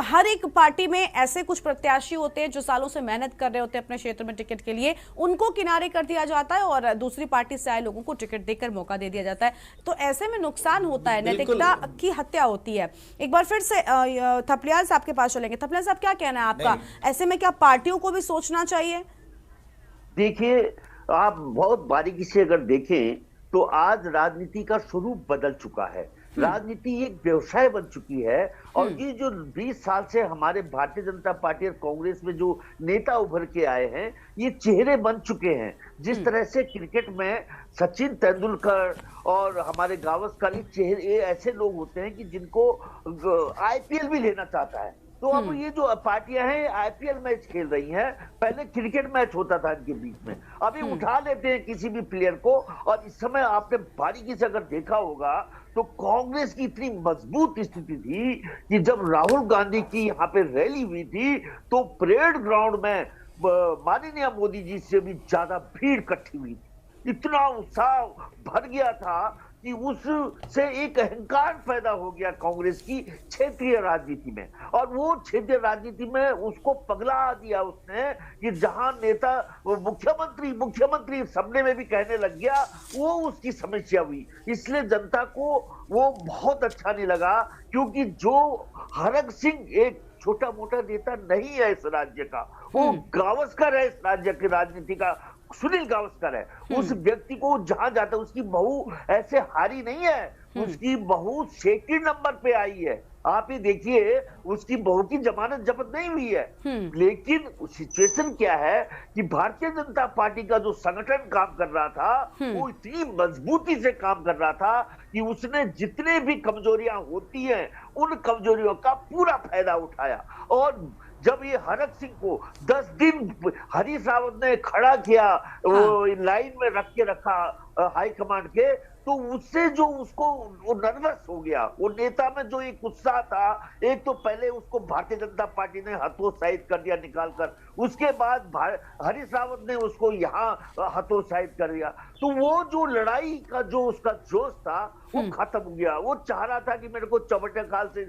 हर एक पार्टी में ऐसे कुछ प्रत्याशी होते हैं जो सालों से मेहनत कर रहे होते हैं अपने क्षेत्र में टिकट के लिए, उनको किनारे कर दिया जाता है और दूसरी पार्टी से आए लोगों को टिकट देकर मौका दे दिया जाता है। तो ऐसे में नुकसान होता है, नैतिकता की हत्या होती है। एक फिर से थपलियाल साहब के पास चलेंगे। थपलियाल साहब, क्या कहना है आपका? ऐसे में क्या पार्टियों को भी सोचना चाहिए? देखिए, आप बहुत बारीकी से अगर देखें तो आज राजनीति का स्वरूप बदल चुका है। राजनीति एक व्यवसाय बन चुकी है, और ये जो 20 साल से हमारे भारतीय जनता पार्टी और कांग्रेस में जो नेता उभर के आए हैं, ये चेहरे बन चुके हैं। जिस तरह से क्रिकेट में सचिन तेंदुलकर और हमारे गावस्कर चेहरे ऐसे लोग होते हैं कि जिनको आईपीएल भी लेना चाहता है। तो अब ये जो पार्टियां हैं आईपीएल मैच खेल रही हैं, पहले क्रिकेट मैच होता था इनके बीच में, अभी उठा लेते हैं किसी भी प्लेयर को। और इस समय आपने बारीकी से अगर देखा होगा तो कांग्रेस की इतनी मजबूत स्थिति थी कि जब राहुल गांधी की यहाँ पे रैली हुई थी तो परेड ग्राउंड में माननीय मोदी जी से भी ज्यादा भीड़ इकट्ठी हुई थी। इतना उत्साह भर गया था कि उससे एक अहंकार पैदा हो गया कांग्रेस की क्षेत्रीय राजनीति में, और वो क्षेत्रीय राजनीति में उसको पगला दिया उसने कि जहां नेता मुख्यमंत्री सपने में भी कहने लग गया, वो उसकी समस्या हुई। इसलिए जनता को वो बहुत अच्छा नहीं लगा, क्योंकि जो हरक सिंह एक छोटा मोटा नेता नहीं है इस राज्य का, वो गावस्कर है इस राज्य की राजनीति का, सुनील गावस्कर है। उस व्यक्ति को जहां जाता है, उसकी बहू ऐसे हारी नहीं है, उसकी बहू सेकंड नंबर पे आई है। आप ये देखिए, उसकी बहू की जमानत जब्त नहीं हुई है। लेकिन सिचुएशन क्या है कि भारतीय जनता पार्टी का जो संगठन काम कर रहा था वो इतनी मजबूती से काम कर रहा था कि उसने जितने भी कमजोरियां होती हैं उन कमजोरियों का पूरा फायदा उठाया। और जब ये हरक सिंह को 10 दिन हरीश रावत ने खड़ा किया, वो लाइन में रख के रखा हाईकमांड के, तो उससे जो उसको वो नर्वस हो गया, वो नेता में जो एक उत्साह था, एक तो पहले उसको भारतीय जनता पार्टी ने हतोत्साहित कर दिया निकाल कर, उसके बाद हरीश रावत ने उसको यहाँ हतोत्साहित कर दिया, तो वो जो लड़ाई का जो उसका जोश था वो खत्म हो गया। वो चाह रहा था कि मेरे को चौबटिया खाल से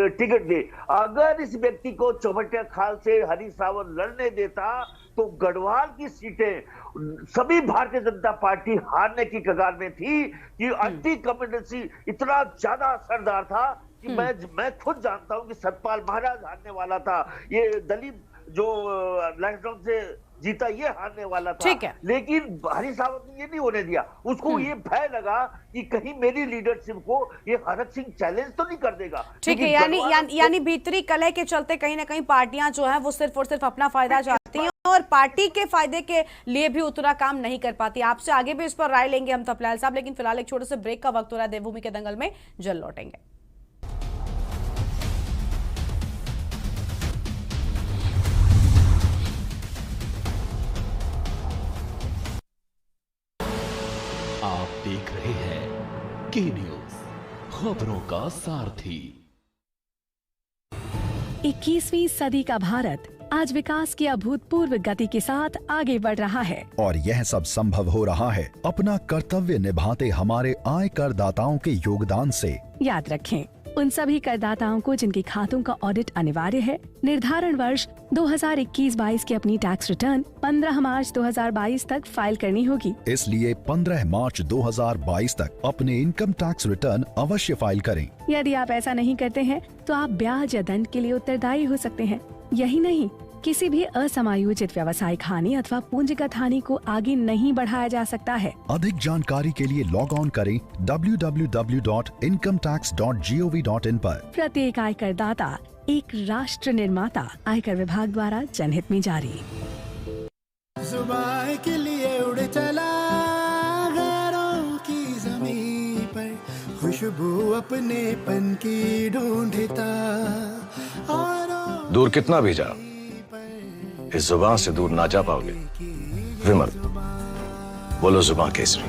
टिकट दे। अगर इस व्यक्ति को चौबटिया खाल से हरीश रावत लड़ने देता तो गढ़वाल की सीटें सभी भारतीय जनता पार्टी हारने की कगार में थी कि एंटी कम्युनिटी इतना ज्यादा असरदार था कि मैं खुद जानता हूं कि सतपाल महाराज हारने वाला था, ये दलित जो लॉकडाउन से जीता ये हारने वाला था। लेकिन हरीश रावत ने ये नहीं होने दिया, उसको ये भय लगा कि कहीं मेरी लीडरशिप को ये हरक सिंह चैलेंज तो नहीं कर देगा। ठीक है, यानी भीतरी कलह के चलते कहीं ना कहीं पार्टियां जो है वो सिर्फ और सिर्फ अपना फायदा चाहती हैं और पार्टी के फायदे के लिए भी उतना काम नहीं कर पाती। आपसे आगे भी इस पर राय लेंगे हम थपलियाल साहब, लेकिन फिलहाल एक छोटे से ब्रेक का वक्त हो रहा है। देवभूमि के दंगल में जल्द लौटेंगे। आप देख रहे हैं के न्यूज, खबरों का सारथी। 21वीं सदी का भारत आज विकास की अभूतपूर्व गति के साथ आगे बढ़ रहा है, और यह सब संभव हो रहा है अपना कर्तव्य निभाते हमारे आय करदाताओं के योगदान से। याद रखें, उन सभी करदाताओं को जिनके खातों का ऑडिट अनिवार्य है, निर्धारण वर्ष 2021-22 की अपनी टैक्स रिटर्न 15 मार्च 2022 तक फाइल करनी होगी। इसलिए 15 मार्च 2022 तक अपने इनकम टैक्स रिटर्न अवश्य फाइल करें। यदि आप ऐसा नहीं करते हैं तो आप ब्याज या दंड के लिए उत्तरदायी हो सकते हैं। यही नहीं, किसी भी असमायोजित व्यावसायिक हानि अथवा पूंजीगत हानि को आगे नहीं बढ़ाया जा सकता है। अधिक जानकारी के लिए लॉग ऑन करें www.incometax.gov.in पर। प्रत्येक आयकर दाता एक राष्ट्र निर्माता। आयकर विभाग द्वारा जनहित में जारी। जुबान के लिए उड़ चला गैरों की ज़मीं पर, खुशबू अपने पन की ढूंढता। दूर कितना भी जा, इस जुबान से दूर ना जा पाओगे। विमल, बोलो जुबान केसरी।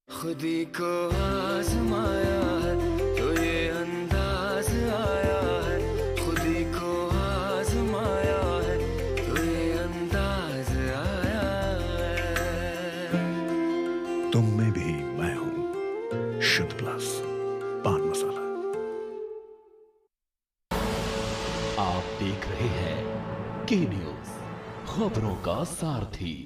खुदी को आजमाया है तो ये अंदाज आया है, खुदी को आजमाया है तो ये अंदाज आया है। तुम में भी मैं हूं, शुद्ध प्लस पान मसाला। आप देख रहे हैं के न्यूज, खबरों का सारथी।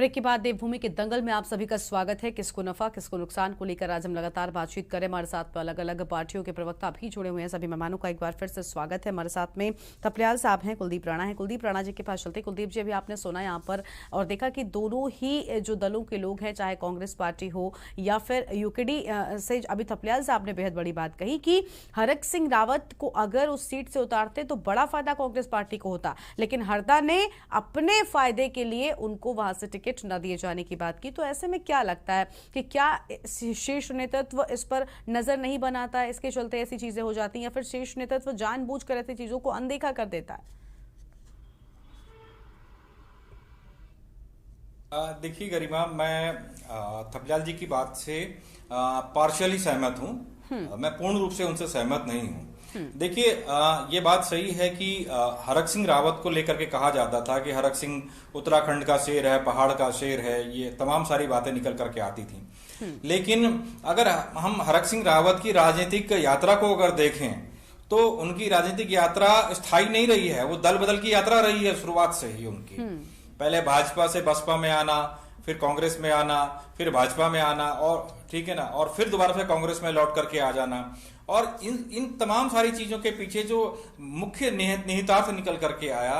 ब्रेक के बाद देवभूमि के दंगल में आप सभी का स्वागत है। किसको नफा किसको नुकसान को लेकर आज हम लगातार बातचीत करें। हमारे साथ में अलग अलग पार्टियों के प्रवक्ता भी जुड़े हुए हैं। सभी मेहमानों का एक बार फिर से स्वागत है। हमारे साथ में थपलियाल साहब हैं, कुलदीप राणा है। कुलदीप राणा जी के पास चलते। कुलदीप जी, अभी आपने सुना यहाँ पर और देखा कि दोनों ही जो दलों के लोग हैं, चाहे कांग्रेस पार्टी हो या फिर यूकेडी से, अभी थपलियाल साहब ने बेहद बड़ी बात कही कि हरक सिंह रावत को अगर उस सीट से उतारते तो बड़ा फायदा कांग्रेस पार्टी को होता, लेकिन हरदा ने अपने फायदे के लिए उनको वहां से टिकट न दिए जाने की बात की। तो ऐसे में क्या लगता है कि क्या शीर्ष नेतृत्व इस पर नजर नहीं बनाता, इसके चलते ऐसी चीजें हो जाती हैं, या फिर शीर्ष नेतृत्व जानबूझकर ऐसी चीजों को अनदेखा कर देता है? देखिए गरिमा, मैं थपलियाल जी की बात से पार्शियली सहमत हूं। मैं पूर्ण रूप से उनसे सहमत नहीं हूं। देखिए, ये बात सही है कि हरक सिंह रावत को लेकर के कहा जाता था कि हरक सिंह उत्तराखंड का शेर है, पहाड़ का शेर है, ये तमाम सारी बातें निकल करके आती थी। लेकिन अगर हम हरक सिंह रावत की राजनीतिक यात्रा को अगर देखें तो उनकी राजनीतिक यात्रा स्थायी नहीं रही है। वो दल बदल की यात्रा रही है शुरुआत से ही उनकी। पहले भाजपा से बसपा में आना, फिर कांग्रेस में आना, फिर भाजपा में आना, और ठीक है ना, और फिर दोबारा से कांग्रेस में लौट करके आ जाना। और इन तमाम सारी चीजों के पीछे जो मुख्य निहितार्थ निकल करके आया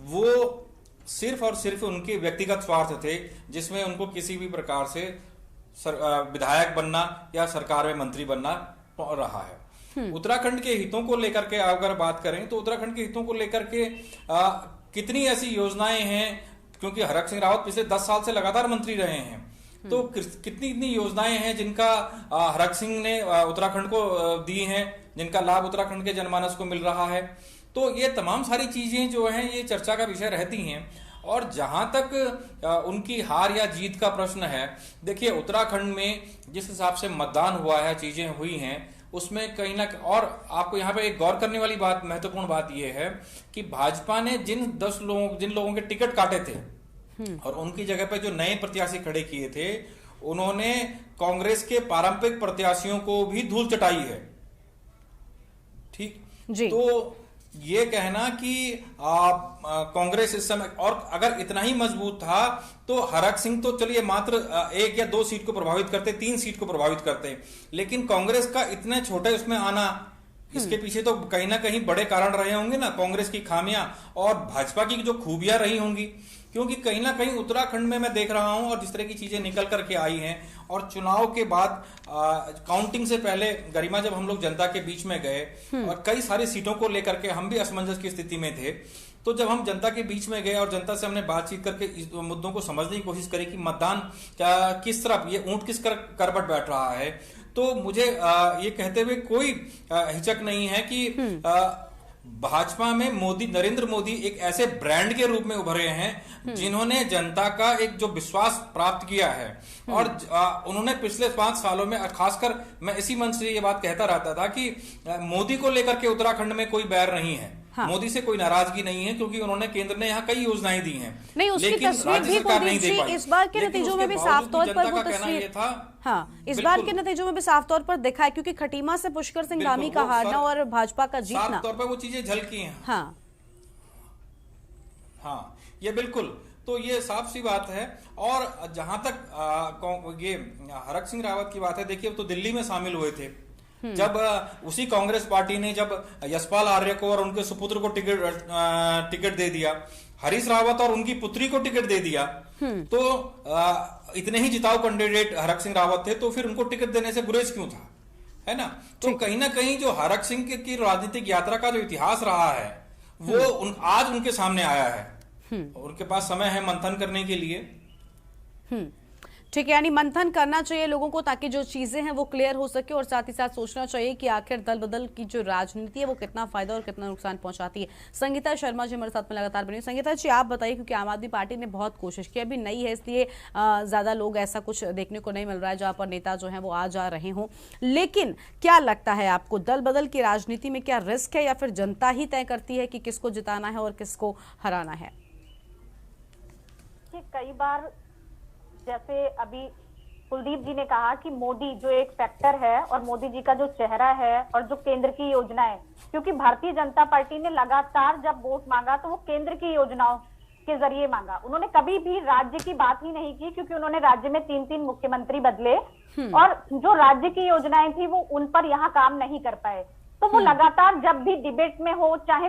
वो सिर्फ और सिर्फ उनके व्यक्तिगत स्वार्थ थे, जिसमें उनको किसी भी प्रकार से विधायक बनना या सरकार में मंत्री बनना रहा है। उत्तराखंड के हितों को लेकर के अगर बात करें तो उत्तराखंड के हितों को लेकर के कितनी ऐसी योजनाएं हैं, क्योंकि हरक सिंह रावत पिछले 10 साल से लगातार मंत्री रहे हैं, तो कितनी योजनाएं हैं जिनका हरक सिंह ने उत्तराखंड को दी हैं, जिनका लाभ उत्तराखंड के जनमानस को मिल रहा है। तो ये तमाम सारी चीजें जो हैं ये चर्चा का विषय रहती हैं। और जहां तक उनकी हार या जीत का प्रश्न है, देखिए उत्तराखंड में जिस हिसाब से मतदान हुआ है, चीजें हुई हैं, उसमें कहीं ना, और आपको यहाँ पे एक गौर करने वाली बात, महत्वपूर्ण बात यह है कि भाजपा ने जिन लोगों के टिकट काटे थे और उनकी जगह पे जो नए प्रत्याशी खड़े किए थे, उन्होंने कांग्रेस के पारंपरिक प्रत्याशियों को भी धूल चटाई है। ठीक जी। तो ये कहना कि कांग्रेस इस समय, और अगर इतना ही मजबूत था तो हरक सिंह तो चलिए मात्र 1 या 2 सीट को प्रभावित करते, 3 सीट को प्रभावित करते, लेकिन कांग्रेस का इतने छोटे उसमें आना, इसके पीछे तो कहीं ना कहीं बड़े कारण रहे होंगे ना, कांग्रेस की खामियां और भाजपा की जो खूबियां रही होंगी। क्योंकि कहीं ना कहीं उत्तराखंड में मैं देख रहा हूं, और जिस तरह की चीजें निकल करके आई हैं, और चुनाव के बाद काउंटिंग से पहले गरिमा, जब हम लोग जनता के बीच में गए और कई सारी सीटों को लेकर के हम भी असमंजस की स्थिति में थे, तो जब हम जनता के बीच में गए और जनता से हमने बातचीत करके इस मुद्दों को समझने की कोशिश करी कि मतदान किस तरफ, ये ऊंट किस करवट बैठ रहा है, तो मुझे ये कहते हुए कोई हिचक नहीं है कि भाजपा में नरेंद्र मोदी एक ऐसे ब्रांड के रूप में उभरे हैं जिन्होंने जनता का एक जो विश्वास प्राप्त किया है। और उन्होंने पिछले 5 सालों में, खासकर मैं इसी मंच से ये बात कहता रहता था कि मोदी को लेकर के उत्तराखंड में कोई बैर नहीं है। हाँ। मोदी से कोई नाराजगी नहीं है, क्योंकि उन्होंने केंद्र ने यहाँ कई योजनाएं दी हैं, नहीं उसकी तस्वीर भी कुलदीप जी इस बार के नतीजों में भी साफ तौर पर वो तस्वीर था। हाँ, इस बार के नतीजों में भी साफ तौर पर दिखा है, क्योंकि खटीमा से पुष्कर सिंह धामी का हारना और भाजपा का जीतना, साफ तौर पर वो चीजें झलकी हैं। हाँ हाँ, ये बिल्कुल, तो ये साफ सी बात है। और जहां तक ये हरक सिंह रावत की बात है, देखिए तो दिल्ली में शामिल हुए थे जब उसी कांग्रेस पार्टी ने जब यशपाल आर्य को और उनके सुपुत्र को टिकट दे दिया, हरीश रावत और उनकी पुत्री को टिकट दे दिया, तो इतने ही जिताऊ कैंडिडेट हरक सिंह रावत थे, तो फिर उनको टिकट देने से गुरेज क्यों था, है ना? तो कहीं ना कहीं जो हरक सिंह की राजनीतिक यात्रा का जो इतिहास रहा है वो आज उनके सामने आया है। उनके पास समय है मंथन करने के लिए। ठीक है, यानी मंथन करना चाहिए लोगों को, ताकि जो चीजें हैं वो क्लियर हो सके, और साथ ही साथ सोचना चाहिए कि आखिर दल बदल की जो राजनीति है वो कितना फायदा और कितना नुकसान पहुंचाती है। संगीता शर्मा जी हमारे साथ में लगातार बनी। संगीता जी, आप बताइए, क्योंकि आम आदमी पार्टी ने बहुत कोशिश की, अभी नई है इसलिए ज्यादा लोग ऐसा कुछ देखने को नहीं मिल रहा है जहां पर नेता जो है वो आ जा रहे हों, लेकिन क्या लगता है आपको, दल बदल की राजनीति में क्या रिस्क है, या फिर जनता ही तय करती है कि किसको जिताना है और किसको हराना है? कई बार जैसे अभी कुलदीप जी ने कहा कि मोदी जो एक फैक्टर है और मोदी जी का जो चेहरा है और जो केंद्र की योजना है, क्योंकि भारतीय जनता पार्टी ने लगातार जब वोट मांगा तो वो केंद्र की योजनाओं के जरिए मांगा। उन्होंने कभी भी राज्य की बात ही नहीं की, क्योंकि उन्होंने राज्य में 3-3 मुख्यमंत्री बदले और जो राज्य की योजनाएं थी वो उन पर यहाँ काम नहीं कर पाए। तो वो लगातार जब भी डिबेट में हो, चाहे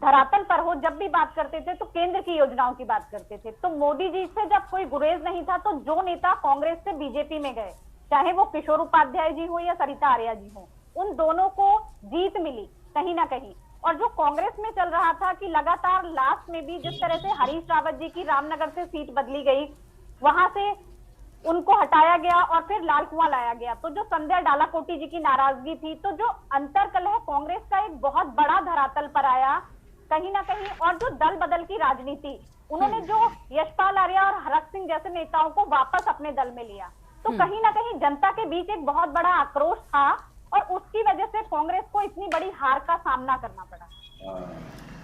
धरातल पर हो, जब भी बात करते थे तो केंद्र की योजनाओं की बात करते थे। तो मोदी जी से जब कोई गुरेज नहीं था, तो जो नेता कांग्रेस से बीजेपी में गए, चाहे वो किशोर उपाध्याय जी हो या सरिता आर्या जी हो, उन दोनों को जीत मिली कहीं ना कहीं। और जो कांग्रेस में चल रहा था कि लगातार लास्ट में भी जिस तरह से हरीश रावत जी की रामनगर से सीट बदली गई, वहां से उनको हटाया गया और फिर लाल कुआं लाया गया, तो जो संध्या डालाकोटी जी की नाराजगी थी, तो जो अंतरकलह कांग्रेस का एक बहुत बड़ा धरातल पर आया कहीं ना कहीं। और जो दल बदल की राजनीति, उन्होंने जो यशपाल आर्या और हरक सिंह जैसे नेताओं को वापस अपने दल में लिया, तो कहीं ना कहीं जनता के बीच एक बहुत बड़ा आक्रोश था और उसकी वजह से कांग्रेस को इतनी बड़ी हार का सामना करना पड़ा।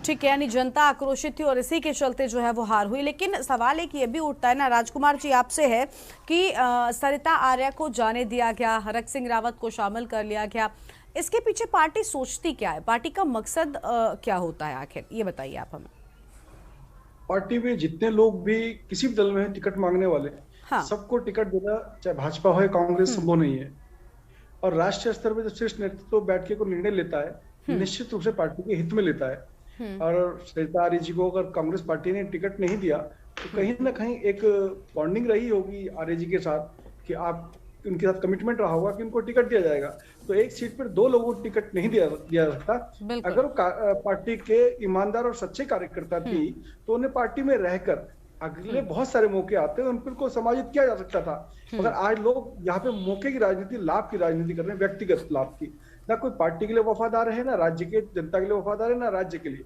ठीक है, यानी जनता आक्रोशित थी और इसी के चलते जो है वो हार हुई। लेकिन सवाल एक ये भी उठता है ना राजकुमार जी आपसे है कि सरिता आर्या को जाने दिया गया, हरक सिंह रावत को शामिल कर लिया गया, इसके पीछे पार्टी सोचती क्या है? पार्टी का मकसद क्या होता है आखिर, ये बताइए आप हमें। पार्टी में जितने लोग भी किसी भी दल में टिकट मांगने वाले, सबको टिकट देना, चाहे भाजपा हो या कांग्रेस, संभव नहीं है। और राष्ट्रीय स्तर पर जब शीर्ष नेतृत्व बैठ के कोई निर्णय लेता है, निश्चित रूप से पार्टी के हित में लेता है। और सरिता आर्या जी को अगर कांग्रेस पार्टी ने टिकट नहीं दिया तो कहीं ना कहीं एक बॉन्डिंग रही होगी आर्या जी के साथ कि आप उनके साथ कमिटमेंट रहा होगा कि उनको टिकट दिया जाएगा। तो एक सीट पर 2 लोगों को टिकट नहीं दिया सकता। अगर पार्टी के ईमानदार और सच्चे कार्यकर्ता थी तो उन्हें पार्टी में रहकर अगले बहुत सारे मौके आते हैं, उन पर को समायोजित किया जा सकता था। मगर आज लोग यहाँ पे मौके की राजनीति, लाभ की राजनीति कर रहे हैं, व्यक्तिगत लाभ की। ना कोई पार्टी के लिए वफादार है, ना राज्य के जनता के लिए वफादार है, ना राज्य के लिए।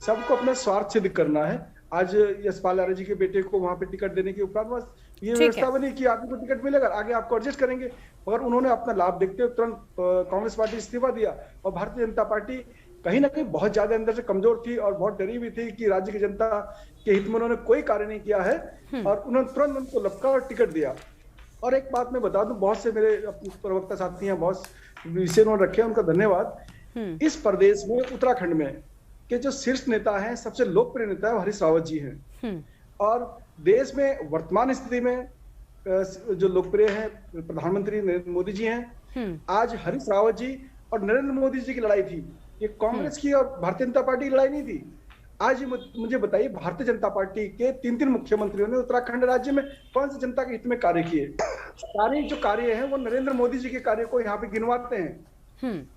सबको अपना स्वार्थ सिद्ध करना है। आज यशपाल आर्या जी के बेटे को वहां पे टिकट देने के उपरांत ये व्यवस्था बनी कि आपको टिकट मिलेगा, आगे आपको एडजस्ट करेंगे। मगर उन्होंने अपना लाभ देखते हुए तुरंत कांग्रेस पार्टी इस्तीफा दिया और भारतीय जनता पार्टी कहीं ना कहीं बहुत ज्यादा अंदर से कमजोर थी और बहुत डरी हुई थी कि राज्य की जनता के हित में उन्होंने कोई कार्य नहीं किया है और उन्होंने तुरंत उनको लपका और टिकट दिया। और एक बात मैं बता दूं, बहुत से मेरे प्रवक्ता साथी हैं, बहुत विषय उन्होंने रखे, उनका धन्यवाद। इस प्रदेश में, उत्तराखंड में के जो शीर्ष नेता हैं, सबसे लोकप्रिय नेता है हरीश रावत जी हैं। और देश में वर्तमान स्थिति में जो लोकप्रिय है प्रधानमंत्री नरेंद्र मोदी जी हैं। आज हरीश रावत जी और नरेंद्र मोदी जी की लड़ाई थी, ये कांग्रेस की और भारतीय जनता पार्टी की लड़ाई नहीं थी। आज मुझे बताइए, भारतीय जनता पार्टी के 3-3 मुख्यमंत्रियों ने उत्तराखंड राज्य में कौन सी जनता के हित में कार्य किए? सारे जो कार्य हैं वो नरेंद्र मोदी जी के कार्य को यहाँ पे गिनवाते हैं।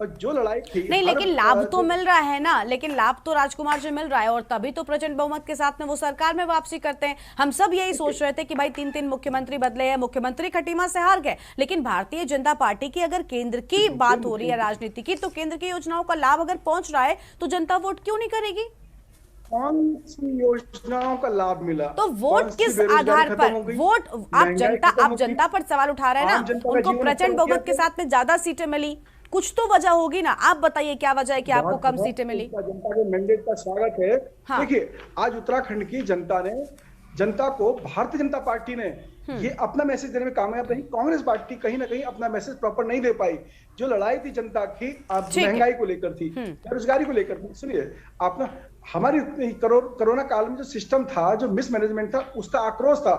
और जो लड़ाई थी नहीं, लेकिन लाभ तो मिल रहा है ना, लेकिन लाभ तो राजकुमार जी मिल रहा है और तभी तो प्रचंड बहुमत के साथ में वो सरकार में वापसी करते हैं। हम सब यही सोच रहे थे कि भाई 3-3 मुख्यमंत्री बदले हैं, मुख्यमंत्री खटीमा से हार गए, लेकिन भारतीय जनता पार्टी की अगर केंद्र की बात हो रही है राजनीति की, तो केंद्र की योजनाओं का लाभ अगर पहुंच रहा है तो जनता वोट क्यों नहीं करेगी? कौन सी योजनाओं का लाभ मिला? तो वोट किस आधार पर? वोट आप जनता पर सवाल उठा रहे हैं ना, उनको प्रचंड बहुमत के साथ में ज्यादा सीटें मिली, कुछ तो वजह होगी ना। आप बताइए क्या वजह है कि आपको कम सीटें मिली? जनता के मैंडेट का स्वागत है। देखिए, आज उत्तराखंड की जनता को भारतीय जनता पार्टी ने ये अपना मैसेज देने में कामयाब रही। कांग्रेस पार्टी कहीं ना कहीं अपना मैसेज प्रॉपर नहीं दे पाई। जो लड़ाई थी जनता की महंगाई को लेकर थी, बेरोजगारी को लेकर थी। सुनिए, आप ना, हमारी कोरोना काल में जो सिस्टम था, जो मिसमैनेजमेंट था, उसका आक्रोश था।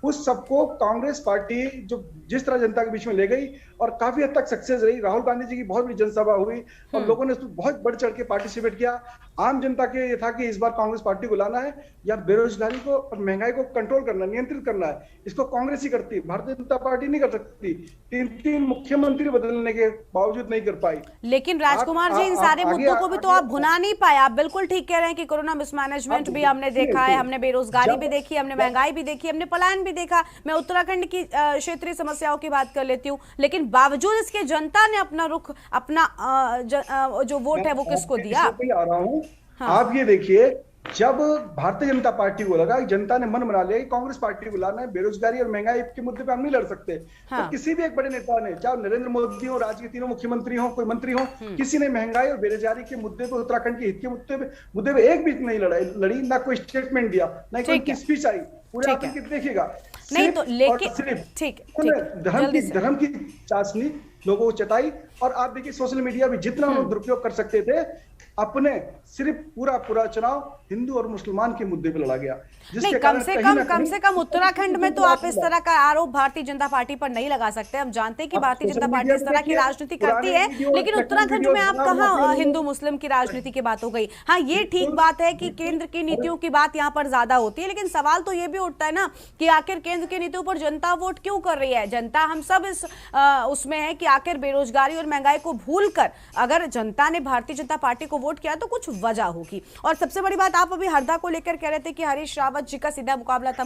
उस सबको कांग्रेस पार्टी जो जिस तरह जनता के बीच में ले गई और काफी हद तक सक्सेस रही। राहुल गांधी जी की बहुत बड़ी जनसभा हुई और लोगों ने उसमें बहुत बढ़ चढ़ के पार्टिसिपेट किया। आम जनता के ये था कि इस बार कांग्रेस पार्टी को लाना है या बेरोजगारी को और महंगाई को कंट्रोल करना, नियंत्रित करना है। इसको कांग्रेस ही करती, भारतीय जनता पार्टी नहीं कर सकती। 3-3 मुख्यमंत्री बदलने के बावजूद नहीं कर पाई। लेकिन राजकुमार जी, इन सारे मुद्दों को भी तो आप भुना नहीं पाए। आप बिल्कुल ठीक कह रहे हैं कि कोरोना मिसमैनेजमेंट भी हमने देखा है, हमने बेरोजगारी भी देखी, हमने महंगाई भी देखी, हमने पलायन भी देखा। मैं उत्तराखंड की क्षेत्रीय समस्याओं की बात कर लेती हूँ, लेकिन बावजूद इसके जनता ने अपना रुख, अपना जो वोट है वो किसको दिया? आ रहा हूँ। आप ये देखिए, जब भारतीय जनता पार्टी को लगा, जनता ने मन बना लिया कि कांग्रेस पार्टी को लाना है, बेरोजगारी और महंगाई के मुद्दे पे हम नहीं लड़ सकते, तो किसी भी एक बड़े नेता ने, चाहे नरेंद्र मोदी हो, राज्य के तीनों मुख्यमंत्री हो, कोई मंत्री हो, किसी ने महंगाई और बेरोजगारी के मुद्दे पे, उत्तराखंड के हित के मुद्दे पे एक भी नहीं लड़ी, ना कोई स्टेटमेंट दिया, ना कोई स्पीच आई। पूरे आप देखिएगा नहीं तो लेकिन ठीक धर्म की चाशनी लोगों को चटाई। और आप देखिए सोशल मीडिया भी जितना लोग दुरुपयोग कर सकते थे, अपने सिर्फ पूरा चुनाव हिंदू और मुसलमान के मुद्दे पे लड़ा गया। नहीं, कम से कम उत्तराखंड में तो आप इस तरह का आरोप भारतीय जनता पार्टी पर नहीं लगा सकते। हम जानते हैं कि भारतीय जनता पार्टी इस तरह की राजनीति करती है, लेकिन उत्तराखंड में आप कहाँ हिंदू मुस्लिम की राजनीति की बात हो गई। हाँ, ये ठीक बात है कि केंद्र की नीतियों की बात यहाँ पर ज्यादा होती है, लेकिन सवाल तो ये भी उठता है ना कि आखिर केंद्र की नीतियों पर जनता वोट क्यों कर रही है। जनता, हम सब इस उसमें है कि आखिर बेरोजगारी और महंगाई को भूलकर अगर जनता ने भारतीय जनता पार्टी को वोट किया तो कुछ वजह होगी। और सबसे बड़ी बात, आप अभी हरदा को लेकर कह रहे थे कि हरीश रावत जी का सीधा मुकाबला था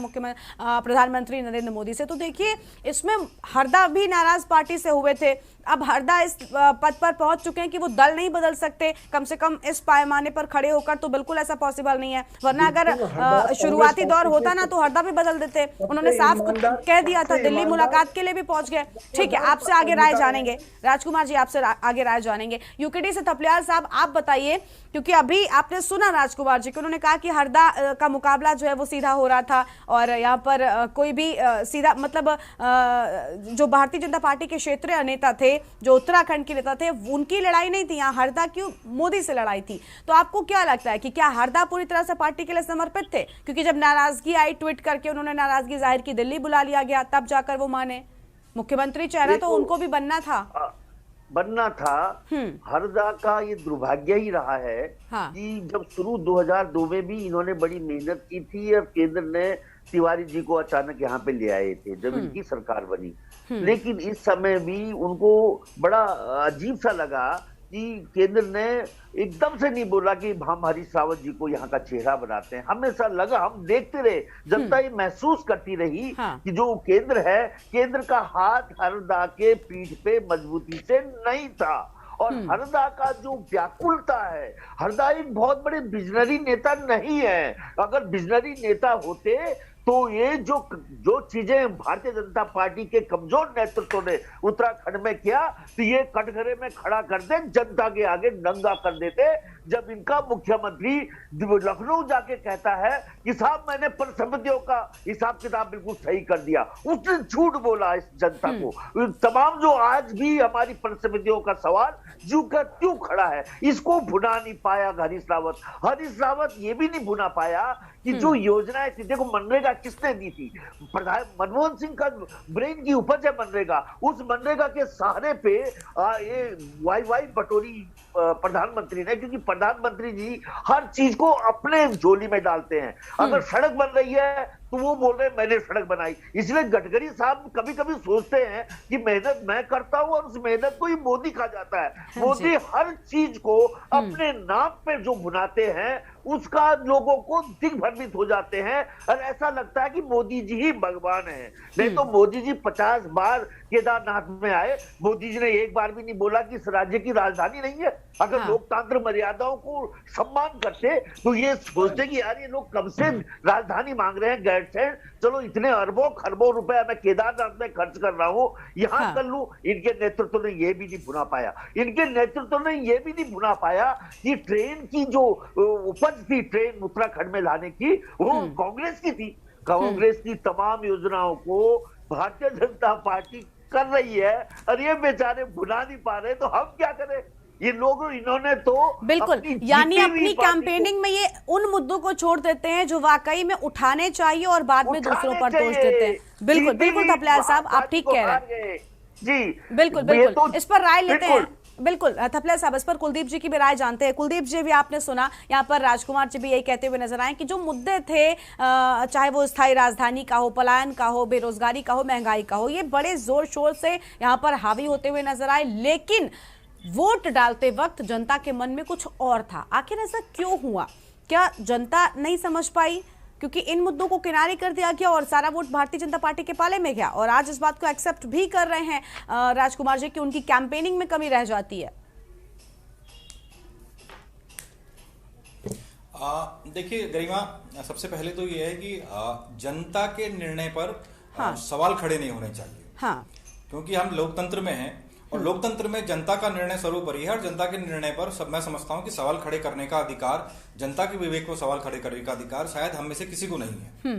प्रधानमंत्री नरेंद्र मोदी से। तो देखिए, इसमें हरदा भी नाराज पार्टी से हुए थे। अब हरदा इस पद पर पहुंच चुके हैं कि वो दल नहीं बदल सकते, कम से कम इस पैमाने पर खड़े होकर तो बिल्कुल ऐसा पॉसिबल नहीं है। वरना अगर शुरुआती दौर होता ना तो हरदा भी बदल देते। उन्होंने साफ कह दिया था, दिल्ली मुलाकात के लिए भी पहुंच गए। ठीक है, आपसे आगे राय जानेंगे, राजकुमार जी आपसे आगे राय जानेंगे। यूकेडी से थपलियाल साहब आप बताइए, क्योंकि अभी आपने सुना राजकुमार जी को, उन्होंने कहा कि हरदा का मुकाबला जो है वो सीधा हो रहा था और यहाँ पर कोई भी सीधा मतलब जो भारतीय जनता पार्टी के क्षेत्रीय नेता थे, जो उत्तराखंड के नेता थे, उनकी लड़ाई नहीं थी, यहाँ हरदा की मोदी से लड़ाई थी। तो आपको क्या लगता है कि क्या हरदा पूरी तरह से पार्टी के लिए समर्पित थे? क्योंकि जब नाराजगी आई, ट्वीट करके उन्होंने नाराजगी जाहिर की, दिल्ली बुला लिया गया, तब जाकर वो माने। मुख्यमंत्री चेहरा तो उनको भी बनना था। हरदा का ये दुर्भाग्य ही रहा है कि जब शुरू 2002 में भी इन्होंने बड़ी मेहनत की थी और केंद्र ने तिवारी जी को अचानक यहाँ पे ले आए थे जब इनकी सरकार बनी। लेकिन इस समय भी उनको बड़ा अजीब सा लगा कि केंद्र ने एकदम से नहीं बोला कि हम हरीश रावत जी को यहाँ का चेहरा बनाते हैं। हमेशा लगा, हम देखते रहे, जनता ये महसूस करती रही कि जो केंद्र है, केंद्र का हाथ हरदा के पीठ पे मजबूती से नहीं था। और हरदा का जो व्याकुलता है, हरदा एक बहुत बड़े विजनरी नेता नहीं है। अगर विजनरी नेता होते तो ये जो चीजें भारतीय जनता पार्टी के कमजोर नेतृत्व ने उत्तराखंड में किया, तो ये कटघरे में खड़ा कर दे, जनता के आगे नंगा कर देते। जब इनका मुख्यमंत्री लखनऊ जाके कहता है कि साहब मैंने परिसंपत्तियों का हिसाब किताब बिल्कुल सही कर दिया, उसने झूठ बोला इस जनता को। तमाम जो आज भी हमारी परिसंपत्तियों का सवाल जो का त्यों खड़ा है, इसको भुना नहीं पाया हरीश रावत ये भी नहीं भुना पाया कि जो योजनाएं थी, देखो मनरेगा किसने दी थी? मनमोहन सिंह का ब्रेन की उपज है मनरेगा। उस मनरेगा के सहारे पे ये वाई बटोरी प्रधानमंत्री ने, क्योंकि प्रधानमंत्री जी हर चीज को अपने झोली में डालते हैं। अगर सड़क बन रही है तो वो बोल रहे हैं मैंने सड़क बनाई। इसलिए गडकरी साहब कभी कभी सोचते हैं कि मेहनत मैं करता हूं और उस मेहनत को ही मोदी खा जाता है। मोदी हर चीज को अपने नाम पे जो बुनाते हैं उसका लोगों को दिग्भ्रमित हो जाते हैं और ऐसा लगता है कि मोदी जी ही भगवान है। नहीं तो मोदी जी 50 बार केदारनाथ में आए, मोदी जी ने एक बार भी नहीं बोला कि इस राज्य की राजधानी नहीं है। अगर लोकतांत्रिक मर्यादाओं को सम्मान करते तो ये सोचते कि यार ये लोग कब से राजधानी मांग रहे हैं, गैरसैंण, चलो इतने अरबों खरबों रुपए मैं केदारनाथ में खर्च कर रहा हूं, यहां कर लूं। इनके नेतृत्व ने यह भी नहीं भुना पाया। इनके नेतृत्व ने यह भी नहीं भुना पाया कि ट्रेन की जो उपज थी ट्रेन उत्तराखंड में लाने की, वो कांग्रेस की थी। कांग्रेस की तमाम योजनाओं को भारतीय जनता पार्टी कर रही है और ये बेचारे भुना नहीं पा रहे, तो हम क्या करें? ये लोग, इन्होंने तो बिल्कुल, यानी अपनी कैंपेनिंग में ये उन मुद्दों को छोड़ देते हैं जो वाकई में उठाने चाहिए और बाद में दूसरों पर दोष देते हैं। बिल्कुल बिल्कुल थपलियाल साहब, आप ठीक कह रहे हैं जी। बिल्कुल इस पर राय लेते हैं। बिल्कुल थपलियाल साहब, इस पर कुलदीप जी की भी राय जानते हैं। कुलदीप जी भी आपने सुना, यहाँ पर राजकुमार जी भी यही कहते हुए नजर आए कि जो मुद्दे थे, चाहे वो स्थायी राजधानी का हो, पलायन का हो, बेरोजगारी का हो, महंगाई का हो, ये बड़े जोर शोर से यहाँ पर हावी होते हुए नजर आए। लेकिन वोट डालते वक्त जनता के मन में कुछ और था। आखिर ऐसा क्यों हुआ? क्या जनता नहीं समझ पाई क्योंकि इन मुद्दों को किनारे कर दिया गया और सारा वोट भारतीय जनता पार्टी के पाले में गया? और आज इस बात को एक्सेप्ट भी कर रहे हैं राजकुमार जी कि उनकी कैंपेनिंग में कमी रह जाती है। देखिए गरिमा, सबसे पहले तो ये है कि जनता के निर्णय पर सवाल खड़े नहीं होने चाहिए। क्योंकि हम लोकतंत्र में हैं और लोकतंत्र में जनता का निर्णय सर्वोपरि है और जनता के निर्णय पर मैं समझता हूं कि सवाल खड़े करने का अधिकार, जनता के विवेक को सवाल खड़े करने का अधिकार शायद हम में से किसी को नहीं है।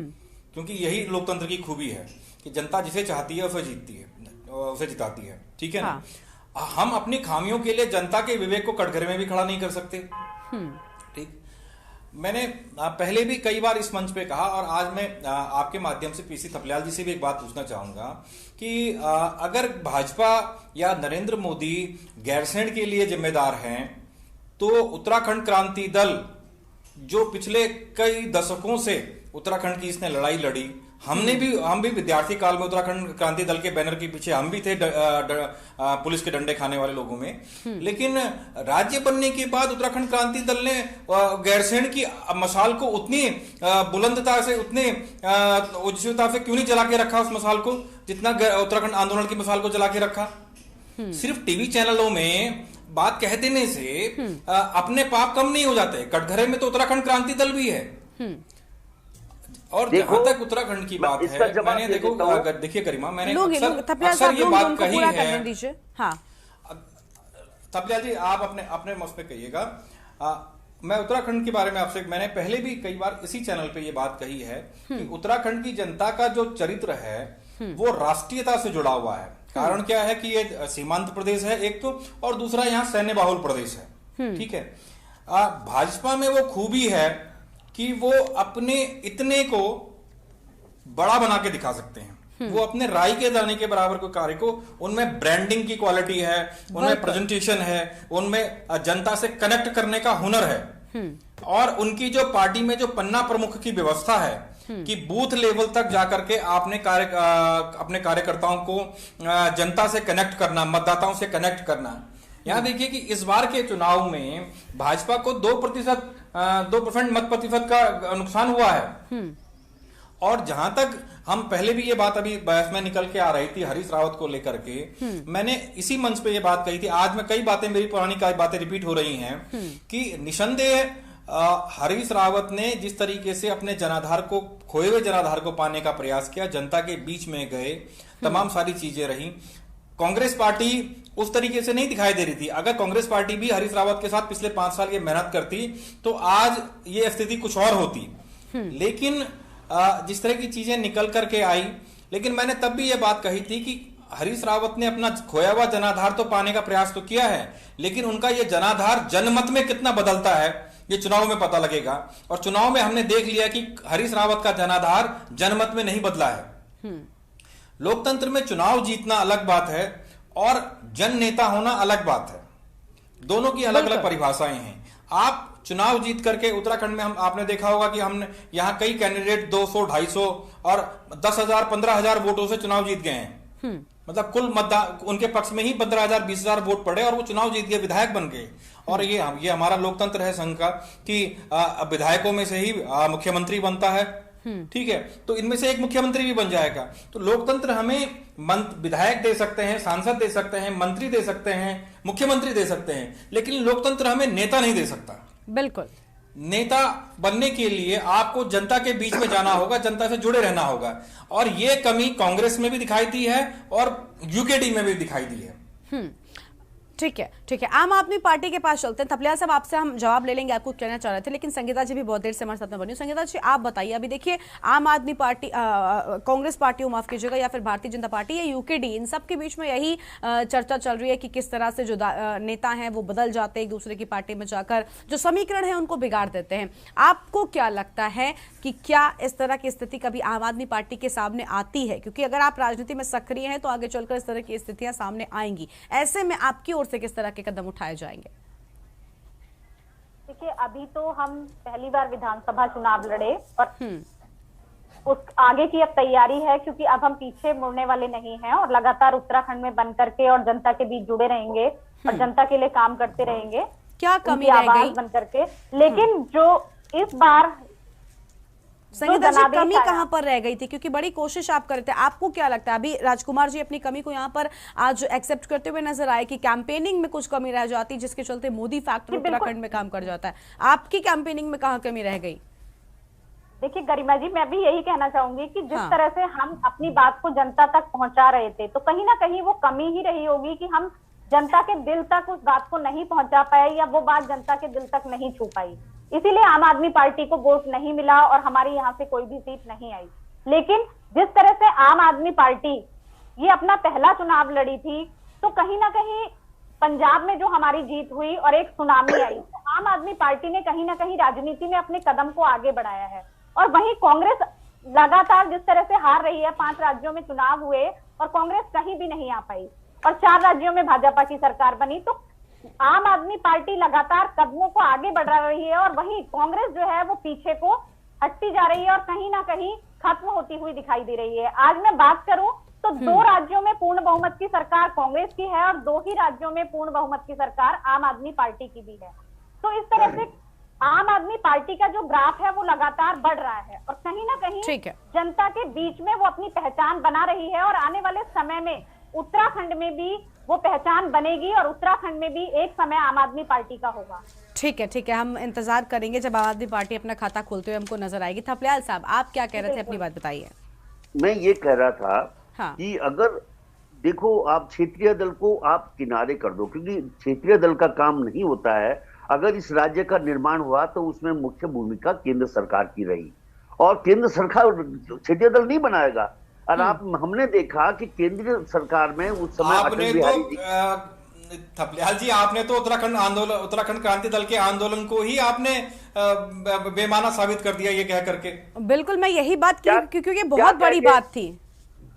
क्योंकि यही लोकतंत्र की खूबी है कि जनता जिसे चाहती है उसे जीतती है, उसे जिताती है, ठीक है ना। हम अपनी खामियों के लिए जनता के विवेक को कटघरे में भी खड़ा नहीं कर सकते, ठीक। मैंने पहले भी कई बार इस मंच पे कहा और आज मैं आपके माध्यम से पीसी थपलियाल जी से भी एक बात पूछना चाहूंगा कि अगर भाजपा या नरेंद्र मोदी गैरसैंण के लिए जिम्मेदार हैं, तो उत्तराखंड क्रांति दल जो पिछले कई दशकों से उत्तराखंड की इसने लड़ाई लड़ी, हम भी विद्यार्थी काल में उत्तराखंड क्रांति दल के बैनर के पीछे हम भी थे पुलिस के डंडे खाने वाले लोगों में, लेकिन राज्य बनने के बाद उत्तराखंड क्रांति दल ने गैरसैंण की मशाल को उतनी बुलंदता से, उतने उज्ज्वलता से क्यों नहीं जला के रखा उस मशाल को, जितना उत्तराखंड आंदोलन की मशाल को जला के रखा। सिर्फ टीवी चैनलों में बात कह देने से अपने पाप कम नहीं हो जाते, कटघरे में तो उत्तराखंड क्रांति दल भी है। और जहां तक उत्तराखंड की बात है, मैंने देखिए गरिमा, मैंने अक्सर ये बात कही है। हाँ थपलियाल जी, आप अपने मत पे कहिएगा। मैं उत्तराखंड के बारे में आपसे, मैंने पहले भी कई बार इसी चैनल पे ये बात कही है कि उत्तराखंड की जनता का जो चरित्र है वो राष्ट्रीयता से जुड़ा हुआ है। कारण क्या है कि ये सीमांत प्रदेश है एक तो, और दूसरा यहाँ सैन्य बाहुल प्रदेश है, ठीक है। भाजपा में वो खूबी है कि वो अपने इतने को बड़ा बना के दिखा सकते हैं, वो अपने राई के दाने के बराबर को कार्य को, उनमें ब्रांडिंग की क्वालिटी है, उनमें प्रेजेंटेशन है, उनमें जनता से कनेक्ट करने का हुनर है, और उनकी जो पार्टी में जो पन्ना प्रमुख की व्यवस्था है कि बूथ लेवल तक जाकर के आपने अपने कार्यकर्ताओं को जनता से कनेक्ट करना, मतदाताओं से कनेक्ट करना। यहां देखिए कि इस बार के चुनाव में भाजपा को 2% मत प्रतिशत का नुकसान हुआ है। और जहां तक हम पहले भी ये बात अभी बहस में निकल के आ रही थी हरीश रावत को लेकर के, मैंने इसी मंच पे ये बात कही थी, आज में कई बातें, मेरी पुरानी बातें रिपीट हो रही हैं कि निसंदेह हरीश रावत ने जिस तरीके से अपने जनाधार को, खोए हुए जनाधार को पाने का प्रयास किया, जनता के बीच में गए, तमाम सारी चीजें रही। कांग्रेस पार्टी उस तरीके से नहीं दिखाई दे रही थी। अगर कांग्रेस पार्टी भी हरीश रावत के साथ पिछले 5 साल ये मेहनत करती तो आज ये स्थिति कुछ और होती। लेकिन जिस तरह की चीजें निकल करके आई, लेकिन मैंने तब भी ये बात कही थी कि हरीश रावत ने अपना खोया हुआ जनाधार तो पाने का प्रयास तो किया है, लेकिन उनका ये जनाधार जनमत में कितना बदलता है ये चुनाव में पता लगेगा। और चुनाव में हमने देख लिया कि हरीश रावत का जनाधार जनमत में नहीं बदला है। लोकतंत्र में चुनाव जीतना अलग बात है और जन नेता होना अलग बात है, दोनों की अलग अलग परिभाषाएं हैं। आप चुनाव जीत करके उत्तराखंड में आपने देखा होगा कि हमने यहाँ कई कैंडिडेट 200, 250 और 10,000, 15,000 वोटों से चुनाव जीत गए हैं। मतलब कुल मतदान उनके पक्ष में ही 15,000, 20,000 वोट पड़े और वो चुनाव जीत गए, विधायक बन गए। और ये हमारा लोकतंत्र है संघ का कि विधायकों में से ही मुख्यमंत्री बनता है, ठीक है। तो इनमें से एक मुख्यमंत्री भी बन जाएगा। तो लोकतंत्र हमें विधायक दे सकते हैं, सांसद दे सकते हैं, मंत्री दे सकते हैं, मुख्यमंत्री दे सकते हैं, लेकिन लोकतंत्र हमें नेता नहीं दे सकता। बिल्कुल। नेता बनने के लिए आपको जनता के बीच में जाना होगा, जनता से जुड़े रहना होगा, और ये कमी कांग्रेस में भी दिखाई दी है और यूकेडी में भी दिखाई दी है। ठीक है। आम आदमी पार्टी के पास चलते हैं। थपलियाल साहब, आपसे हम जवाब ले लेंगे, आपको कहना चाह रहे थे, लेकिन संगीता जी भी बहुत देर से हमारे साथ में बनी। संगीता जी, आप बताइए, अभी देखिए आम आदमी पार्टी, कांग्रेस पार्टी माफ कीजिएगा, या फिर भारतीय जनता पार्टी या यूकेडी, इन सब के बीच में यही चर्चा चल रही है कि किस तरह से जो नेता हैं वो बदल जाते हैं, एक दूसरे की पार्टी में जाकर जो समीकरण है उनको बिगाड़ देते हैं। आपको क्या लगता है कि क्या इस तरह की स्थिति कभी आम आदमी पार्टी के सामने आती है? क्योंकि अगर आप राजनीति में सक्रिय हैं तो आगे चलकर इस तरह की स्थितियां सामने आएंगी। ऐसे में आपकी ओर से किस तरह के कदम उठाए जाएंगे? देखिए, अभी तो हम पहली बार विधानसभा चुनाव लड़े और उस आगे की अब तैयारी है, क्योंकि अब हम पीछे मुड़ने वाले नहीं हैं और लगातार उत्तराखंड में बन करके और जनता के बीच जुड़े रहेंगे और जनता के लिए काम करते रहेंगे। क्या कमी रह गई बन करके? लेकिन जो इस बार संगीता जी, कमी कहां पर रह गई थी? क्योंकि बड़ी कोशिश आप कर रहे थे। आपको क्या लगता है, अभी राजकुमार जी अपनी कमी को यहां पर आज एक्सेप्ट करते हुए नजर आए कि कैंपेनिंग में कुछ कमी रह जाती, जिसके चलते मोदी फैक्टर उत्तराखंड में काम कर जाता है। आपकी कैंपेनिंग में कहां कमी रह गई? देखिए गरिमा जी, मैं भी यही कहना चाहूंगी कि जिस तरह से हम अपनी बात को जनता तक पहुंचा रहे थे, तो कहीं ना कहीं वो कमी ही रही होगी कि हम जनता के दिल तक उस बात को नहीं पहुंचा पाए, या वो बात जनता के दिल तक नहीं छू पाई। इसीलिए आम आदमी पार्टी को वोट नहीं मिला और हमारी यहाँ से कोई भी सीट नहीं आई। लेकिन जिस तरह से आम आदमी पार्टी ये अपना पहला चुनाव लड़ी थी, तो कहीं ना कहीं पंजाब में जो हमारी जीत हुई और एक सुनामी आई, तो आम आदमी पार्टी ने कहीं ना कहीं राजनीति में अपने कदम को आगे बढ़ाया है। और वहीं कांग्रेस लगातार जिस तरह से हार रही है, 5 राज्यों में चुनाव हुए और कांग्रेस कहीं भी नहीं आ पाई और 4 राज्यों में भाजपा की सरकार बनी, तो आम आदमी पार्टी लगातार कदमों को आगे बढ़ा रही है और वहीं कांग्रेस जो है वो पीछे को हटती जा रही है और कहीं ना कहीं खत्म होती हुई दिखाई दे रही है। आज मैं बात करूं तो 2 राज्यों में पूर्ण बहुमत की सरकार कांग्रेस की है और 2 ही राज्यों में पूर्ण बहुमत की सरकार आम आदमी पार्टी की भी है। तो इस तरह से आम आदमी पार्टी का जो ग्राफ है वो लगातार बढ़ रहा है और कहीं ना कहीं जनता के बीच में वो अपनी पहचान बना रही है और आने वाले समय में उत्तराखंड में भी वो पहचान बनेगी और उत्तराखंड में भी एक समय आम आदमी पार्टी का होगा। ठीक है, हम इंतजार करेंगे जब आम आदमी पार्टी अपना खाता खोलते हुए हमको नजर आएगी। थपलियाल साहब, आप क्या कह रहे थे, अपनी बात बताइए। मैं ये कह रहा था कि अगर देखो आप क्षेत्रीय दल को आप किनारे कर दो, क्योंकि क्षेत्रीय दल का काम नहीं होता है। अगर इस राज्य का निर्माण हुआ तो उसमें मुख्य भूमिका केंद्र सरकार की रही और केंद्र सरकार क्षेत्रीय दल नहीं बनाएगा। और हमने देखा कि केंद्रीय सरकार में उस समय थपलियाल जी, आपने तो उत्तराखंड क्रांति दल के आंदोलन को ही आपने बेमाना साबित कर दिया ये कह करके। बिल्कुल, मैं यही बात की क्योंकि बहुत बड़ी बात थी।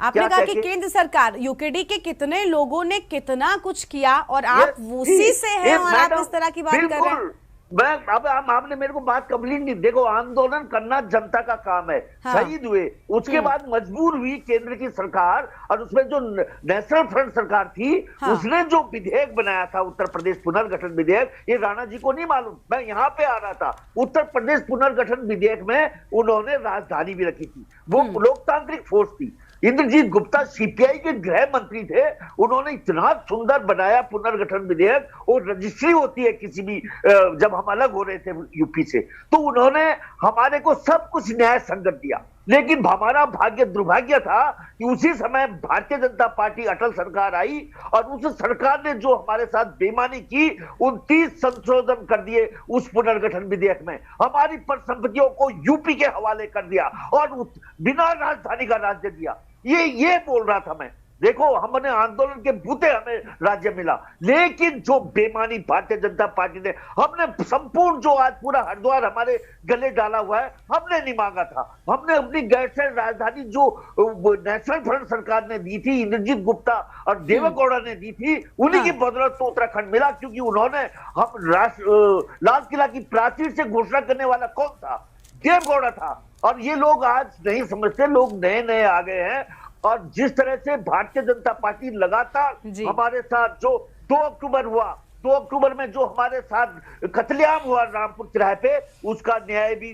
आपने कहा कि केंद्र सरकार, यूकेडी के कितने लोगों ने कितना कुछ किया और आप उसी से हैं और आप इस तरह की बात कर रहे हैं। अब आपने मेरे को बात कंप्लीट नहीं, देखो आंदोलन करना जनता का काम है। शहीद हुए, उसके बाद मजबूर हुई केंद्र की सरकार और उसमें जो नेशनल फ्रंट सरकार थी उसने जो विधेयक बनाया था, उत्तर प्रदेश पुनर्गठन विधेयक, ये राणा जी को नहीं मालूम, मैं यहाँ पे आ रहा था। उत्तर प्रदेश पुनर्गठन विधेयक में उन्होंने राजधानी भी रखी थी, वो लोकतांत्रिक फोर्स थी। इंद्रजीत गुप्ता सीपीआई के गृह मंत्री थे, उन्होंने इतना सुंदर बनाया पुनर्गठन विधेयक। और रजिस्ट्री होती है किसी भी, जब हम अलग हो रहे थे यूपी से, तो उन्होंने हमारे को सब कुछ न्याय संगत दिया। लेकिन हमारा भाग्य दुर्भाग्य था कि उसी समय भारतीय जनता पार्टी अटल सरकार आई और उस सरकार ने जो हमारे साथ बेईमानी की, 29 संशोधन कर दिए उस पुनर्गठन विधेयक में, हमारी परिसंपत्तियों को यूपी के हवाले कर दिया और बिना राजधानी का राज्य दिया। ये बोल रहा था मैं। देखो, हमने आंदोलन के बूते हमें राज्य मिला, लेकिन जो बेईमानी भारतीय जनता पार्टी ने, हमने संपूर्ण जो आज पूरा हरिद्वार हमारे गले डाला हुआ है, हमने नहीं मांगा था। हमने अपनी गैरसैंण राजधानी जो नेशनल फ्रंट सरकार ने दी थी, इंद्रजीत गुप्ता और देवेगौड़ा ने दी थी, उन्हीं की बदौलत तो उत्तराखंड मिला। क्योंकि उन्होंने लाल किला की प्राचीर से घोषणा करने वाला कौन था? देवेगौड़ा था। और ये लोग आज नहीं समझते, लोग नए नए आ गए हैं। और जिस तरह से भारतीय जनता पार्टी लगातार हमारे साथ, जो 2 अक्टूबर हुआ, 2 अक्टूबर में जो हमारे साथ कत्लेआम हुआ रामपुर चौराहे पे, उसका न्याय भी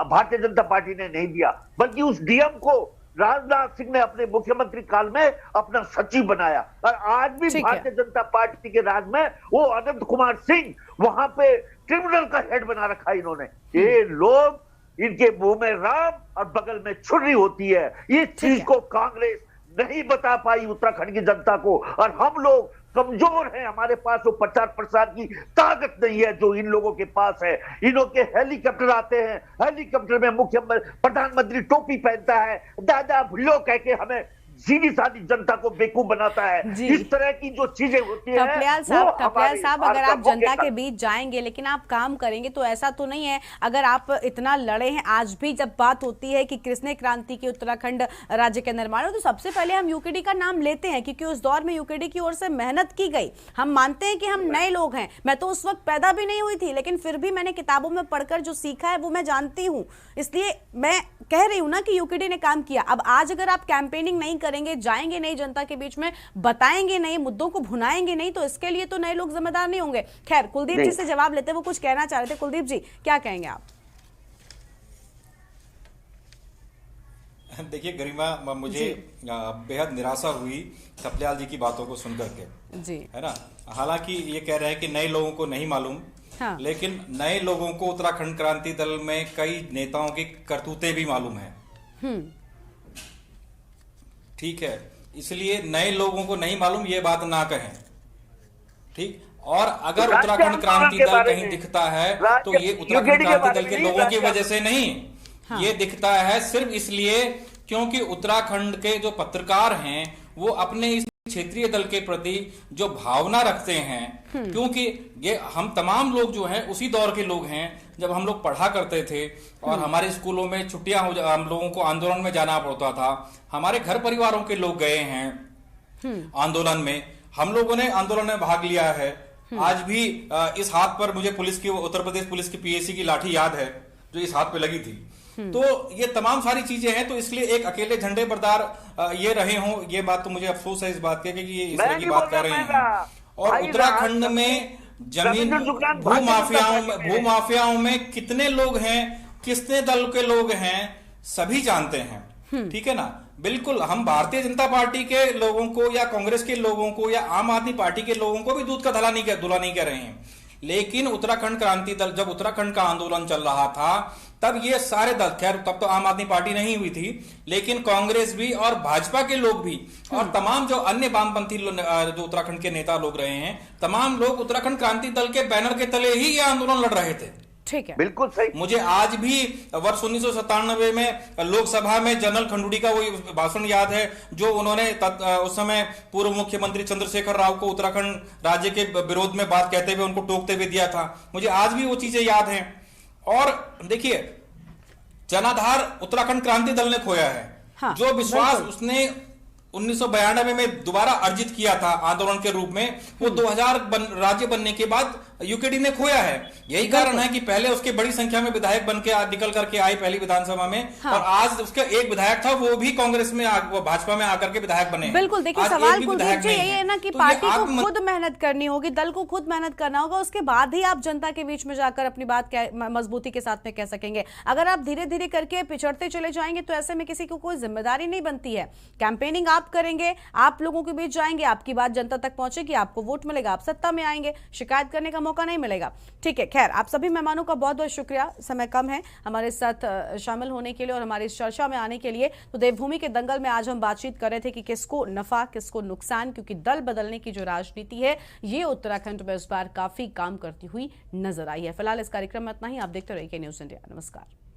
भारतीय जनता पार्टी ने नहीं दिया, बल्कि उस डीएम को राजनाथ सिंह ने अपने मुख्यमंत्री काल में अपना सचिव बनाया। और आज भी भारतीय जनता पार्टी के राज में वो अनंत कुमार सिंह वहां पे ट्रिब्यूनल का हेड बना रखा इन्होंने। ये लोग, इनके मुंह में राम और बगल में छुरी होती है। इस चीज को कांग्रेस नहीं बता पाई उत्तराखंड की जनता को, और हम लोग कमजोर हैं, हमारे पास वो प्रचार प्रसार की ताकत नहीं है जो इन लोगों के पास है। इन्हों के हेलीकॉप्टर आते हैं, हेलीकॉप्टर में प्रधानमंत्री टोपी पहनता है, दादा भुल्लो कह के हमें सीधी सादी जनता को बेवकूफ बनाता है। इस तरह की जो चीजें होती हैं। थपलियाल साहब, अगर आप जनता के बीच जाएंगे लेकिन आप काम करेंगे तो ऐसा तो नहीं है, अगर आप इतना लड़े हैं, आज भी जब बात होती है कि कृष्ण क्रांति की उत्तराखंड राज्य के निर्माण में, तो सबसे पहले हम यूकेडी का नाम लेते हैं क्योंकि उस दौर में यूकेडी की ओर से मेहनत की गई। हम मानते हैं कि हम नए लोग हैं, मैं तो उस वक्त पैदा भी नहीं हुई थी, लेकिन फिर भी मैंने किताबों में पढ़कर जो सीखा है वो मैं जानती हूँ, इसलिए मैं कह रही हूँ ना कि यूकेडी ने काम किया। अब आज अगर आप कैंपेनिंग नहीं करेंगे, जाएंगे नहीं जनता के बीच में, बताएंगे नहीं, मुद्दों को भुनाएंगे नहीं, तो इसके लिए तो नए लोग जिम्मेदार नहीं होंगे। खैर, कुलदीप जी से जवाब लेते, वो कुछ कहना चाह रहे थे। कुलदीप जी, क्या कहेंगे आप? देखिए गरिमा, मुझे बेहद निराशा हुई थपलियाल जी की बातों को सुनकर के, जी, है ना। हालांकि ये कह रहे हैं कि नए लोगों को नहीं मालूम, हाँ। लेकिन नए लोगों को उत्तराखंड क्रांति दल में कई नेताओं की करतूतें भी मालूम है। ठीक है, इसलिए नए लोगों को नहीं मालूम ये बात ना कहें, ठीक। और अगर उत्तराखंड क्रांति दल कहीं दिखता है तो ये उत्तराखंड क्रांति दल के लोगों की वजह से नहीं, हाँ। ये दिखता है सिर्फ इसलिए क्योंकि उत्तराखंड के जो पत्रकार हैं वो अपने इस क्षेत्रीय दल के प्रति जो भावना रखते हैं, क्योंकि ये हम तमाम लोग जो हैं उसी दौर के लोग हैं जब हम लोग पढ़ा करते थे और हमारे स्कूलों में छुट्टियां हम लोगों को आंदोलन में जाना पड़ता था। हमारे घर परिवारों के लोग गए हैं आंदोलन में, हम लोगों ने आंदोलन में भाग लिया है। आज भी इस हाथ पर मुझे पुलिस की, उत्तर प्रदेश पुलिस की पीएसी की लाठी याद है जो इस हाथ पे लगी थी। तो ये तमाम सारी चीजें हैं, तो इसलिए एक अकेले झंडे बरदार ये रहे हों, ये बात तो मुझे अफसोस है इस बात के कि ये इस तरह की बात कर रहे हैं। और उत्तराखंड में जमीन भूमाफियाओं में कितने लोग हैं, कितने दल के लोग हैं, सभी जानते हैं। ठीक है ना, बिल्कुल हम भारतीय जनता पार्टी के लोगों को या कांग्रेस के लोगों को या आम आदमी पार्टी के लोगों को भी दूध का धुला नहीं कर रहे हैं। लेकिन उत्तराखंड क्रांति दल, जब उत्तराखंड का आंदोलन चल रहा था तब ये सारे दल, खैर तब तो आम आदमी पार्टी नहीं हुई थी, लेकिन कांग्रेस भी और भाजपा के लोग भी और तमाम जो अन्य वामपंथी जो उत्तराखंड के नेता लोग रहे हैं, तमाम लोग उत्तराखंड क्रांति दल के बैनर के तले ही ये आंदोलन लड़ रहे थे। ठीक है, बिल्कुल सही। मुझे आज भी वर्ष 1997 में लोकसभा में जनरल खंडूड़ी का वो भाषण याद है जो उन्होंने उस समय पूर्व मुख्यमंत्री चंद्रशेखर राव को उत्तराखंड राज्य के विरोध में बात कहते हुए उनको टोकते हुए दिया था। मुझे आज भी वो चीजें याद हैं। और देखिए, जनाधार उत्तराखंड क्रांति दल ने खोया है। हाँ, जो विश्वास उसने 1992 में दोबारा अर्जित किया था आंदोलन के रूप में, वो 2000 राज्य बनने के बाद यूकेडी ने खोया है। यही कारण है कि पहले उसके बड़ी संख्या में विधायक बन के निकल करके आए पहली विधानसभा में। हाँ। और आज उसका एक विधायक था, वो भी कांग्रेस में भाजपा में आकर के विधायक बने। बिल्कुल, देखिए सवाल कुलदीप जी यही है ना कि पार्टी को खुद मेहनत करनी होगी, दल को खुद मेहनत करना होगा, उसके बाद ही आप जनता के बीच में जाकर अपनी बात मजबूती के साथ में कह सकेंगे। अगर आप धीरे धीरे करके पिछड़ते चले जाएंगे तो ऐसे में किसी को कोई जिम्मेदारी नहीं बनती है। कैंपेनिंग आप करेंगे, आप लोगों के बीच जाएंगे, आपकी बात जनता तक पहुंचेगी, आपको वोट मिलेगा, आप सत्ता में आएंगे, शिकायत करने का मौका नहीं मिलेगा। ठीक है, खैर आप सभी मेहमानों का बहुत बहुत शुक्रिया, समय कम है हमारे साथ शामिल होने के लिए और हमारी इस चर्चा में आने के लिए। तो देवभूमि के दंगल में आज हम बातचीत कर रहे थे कि किसको नफा किसको नुकसान, क्योंकि दल बदलने की जो राजनीति है ये उत्तराखंड में इस बार काफी काम करती हुई नजर आई है। फिलहाल इस कार्यक्रम में इतना ही। आप देखते रहिए न्यूज़ इंडिया। नमस्कार।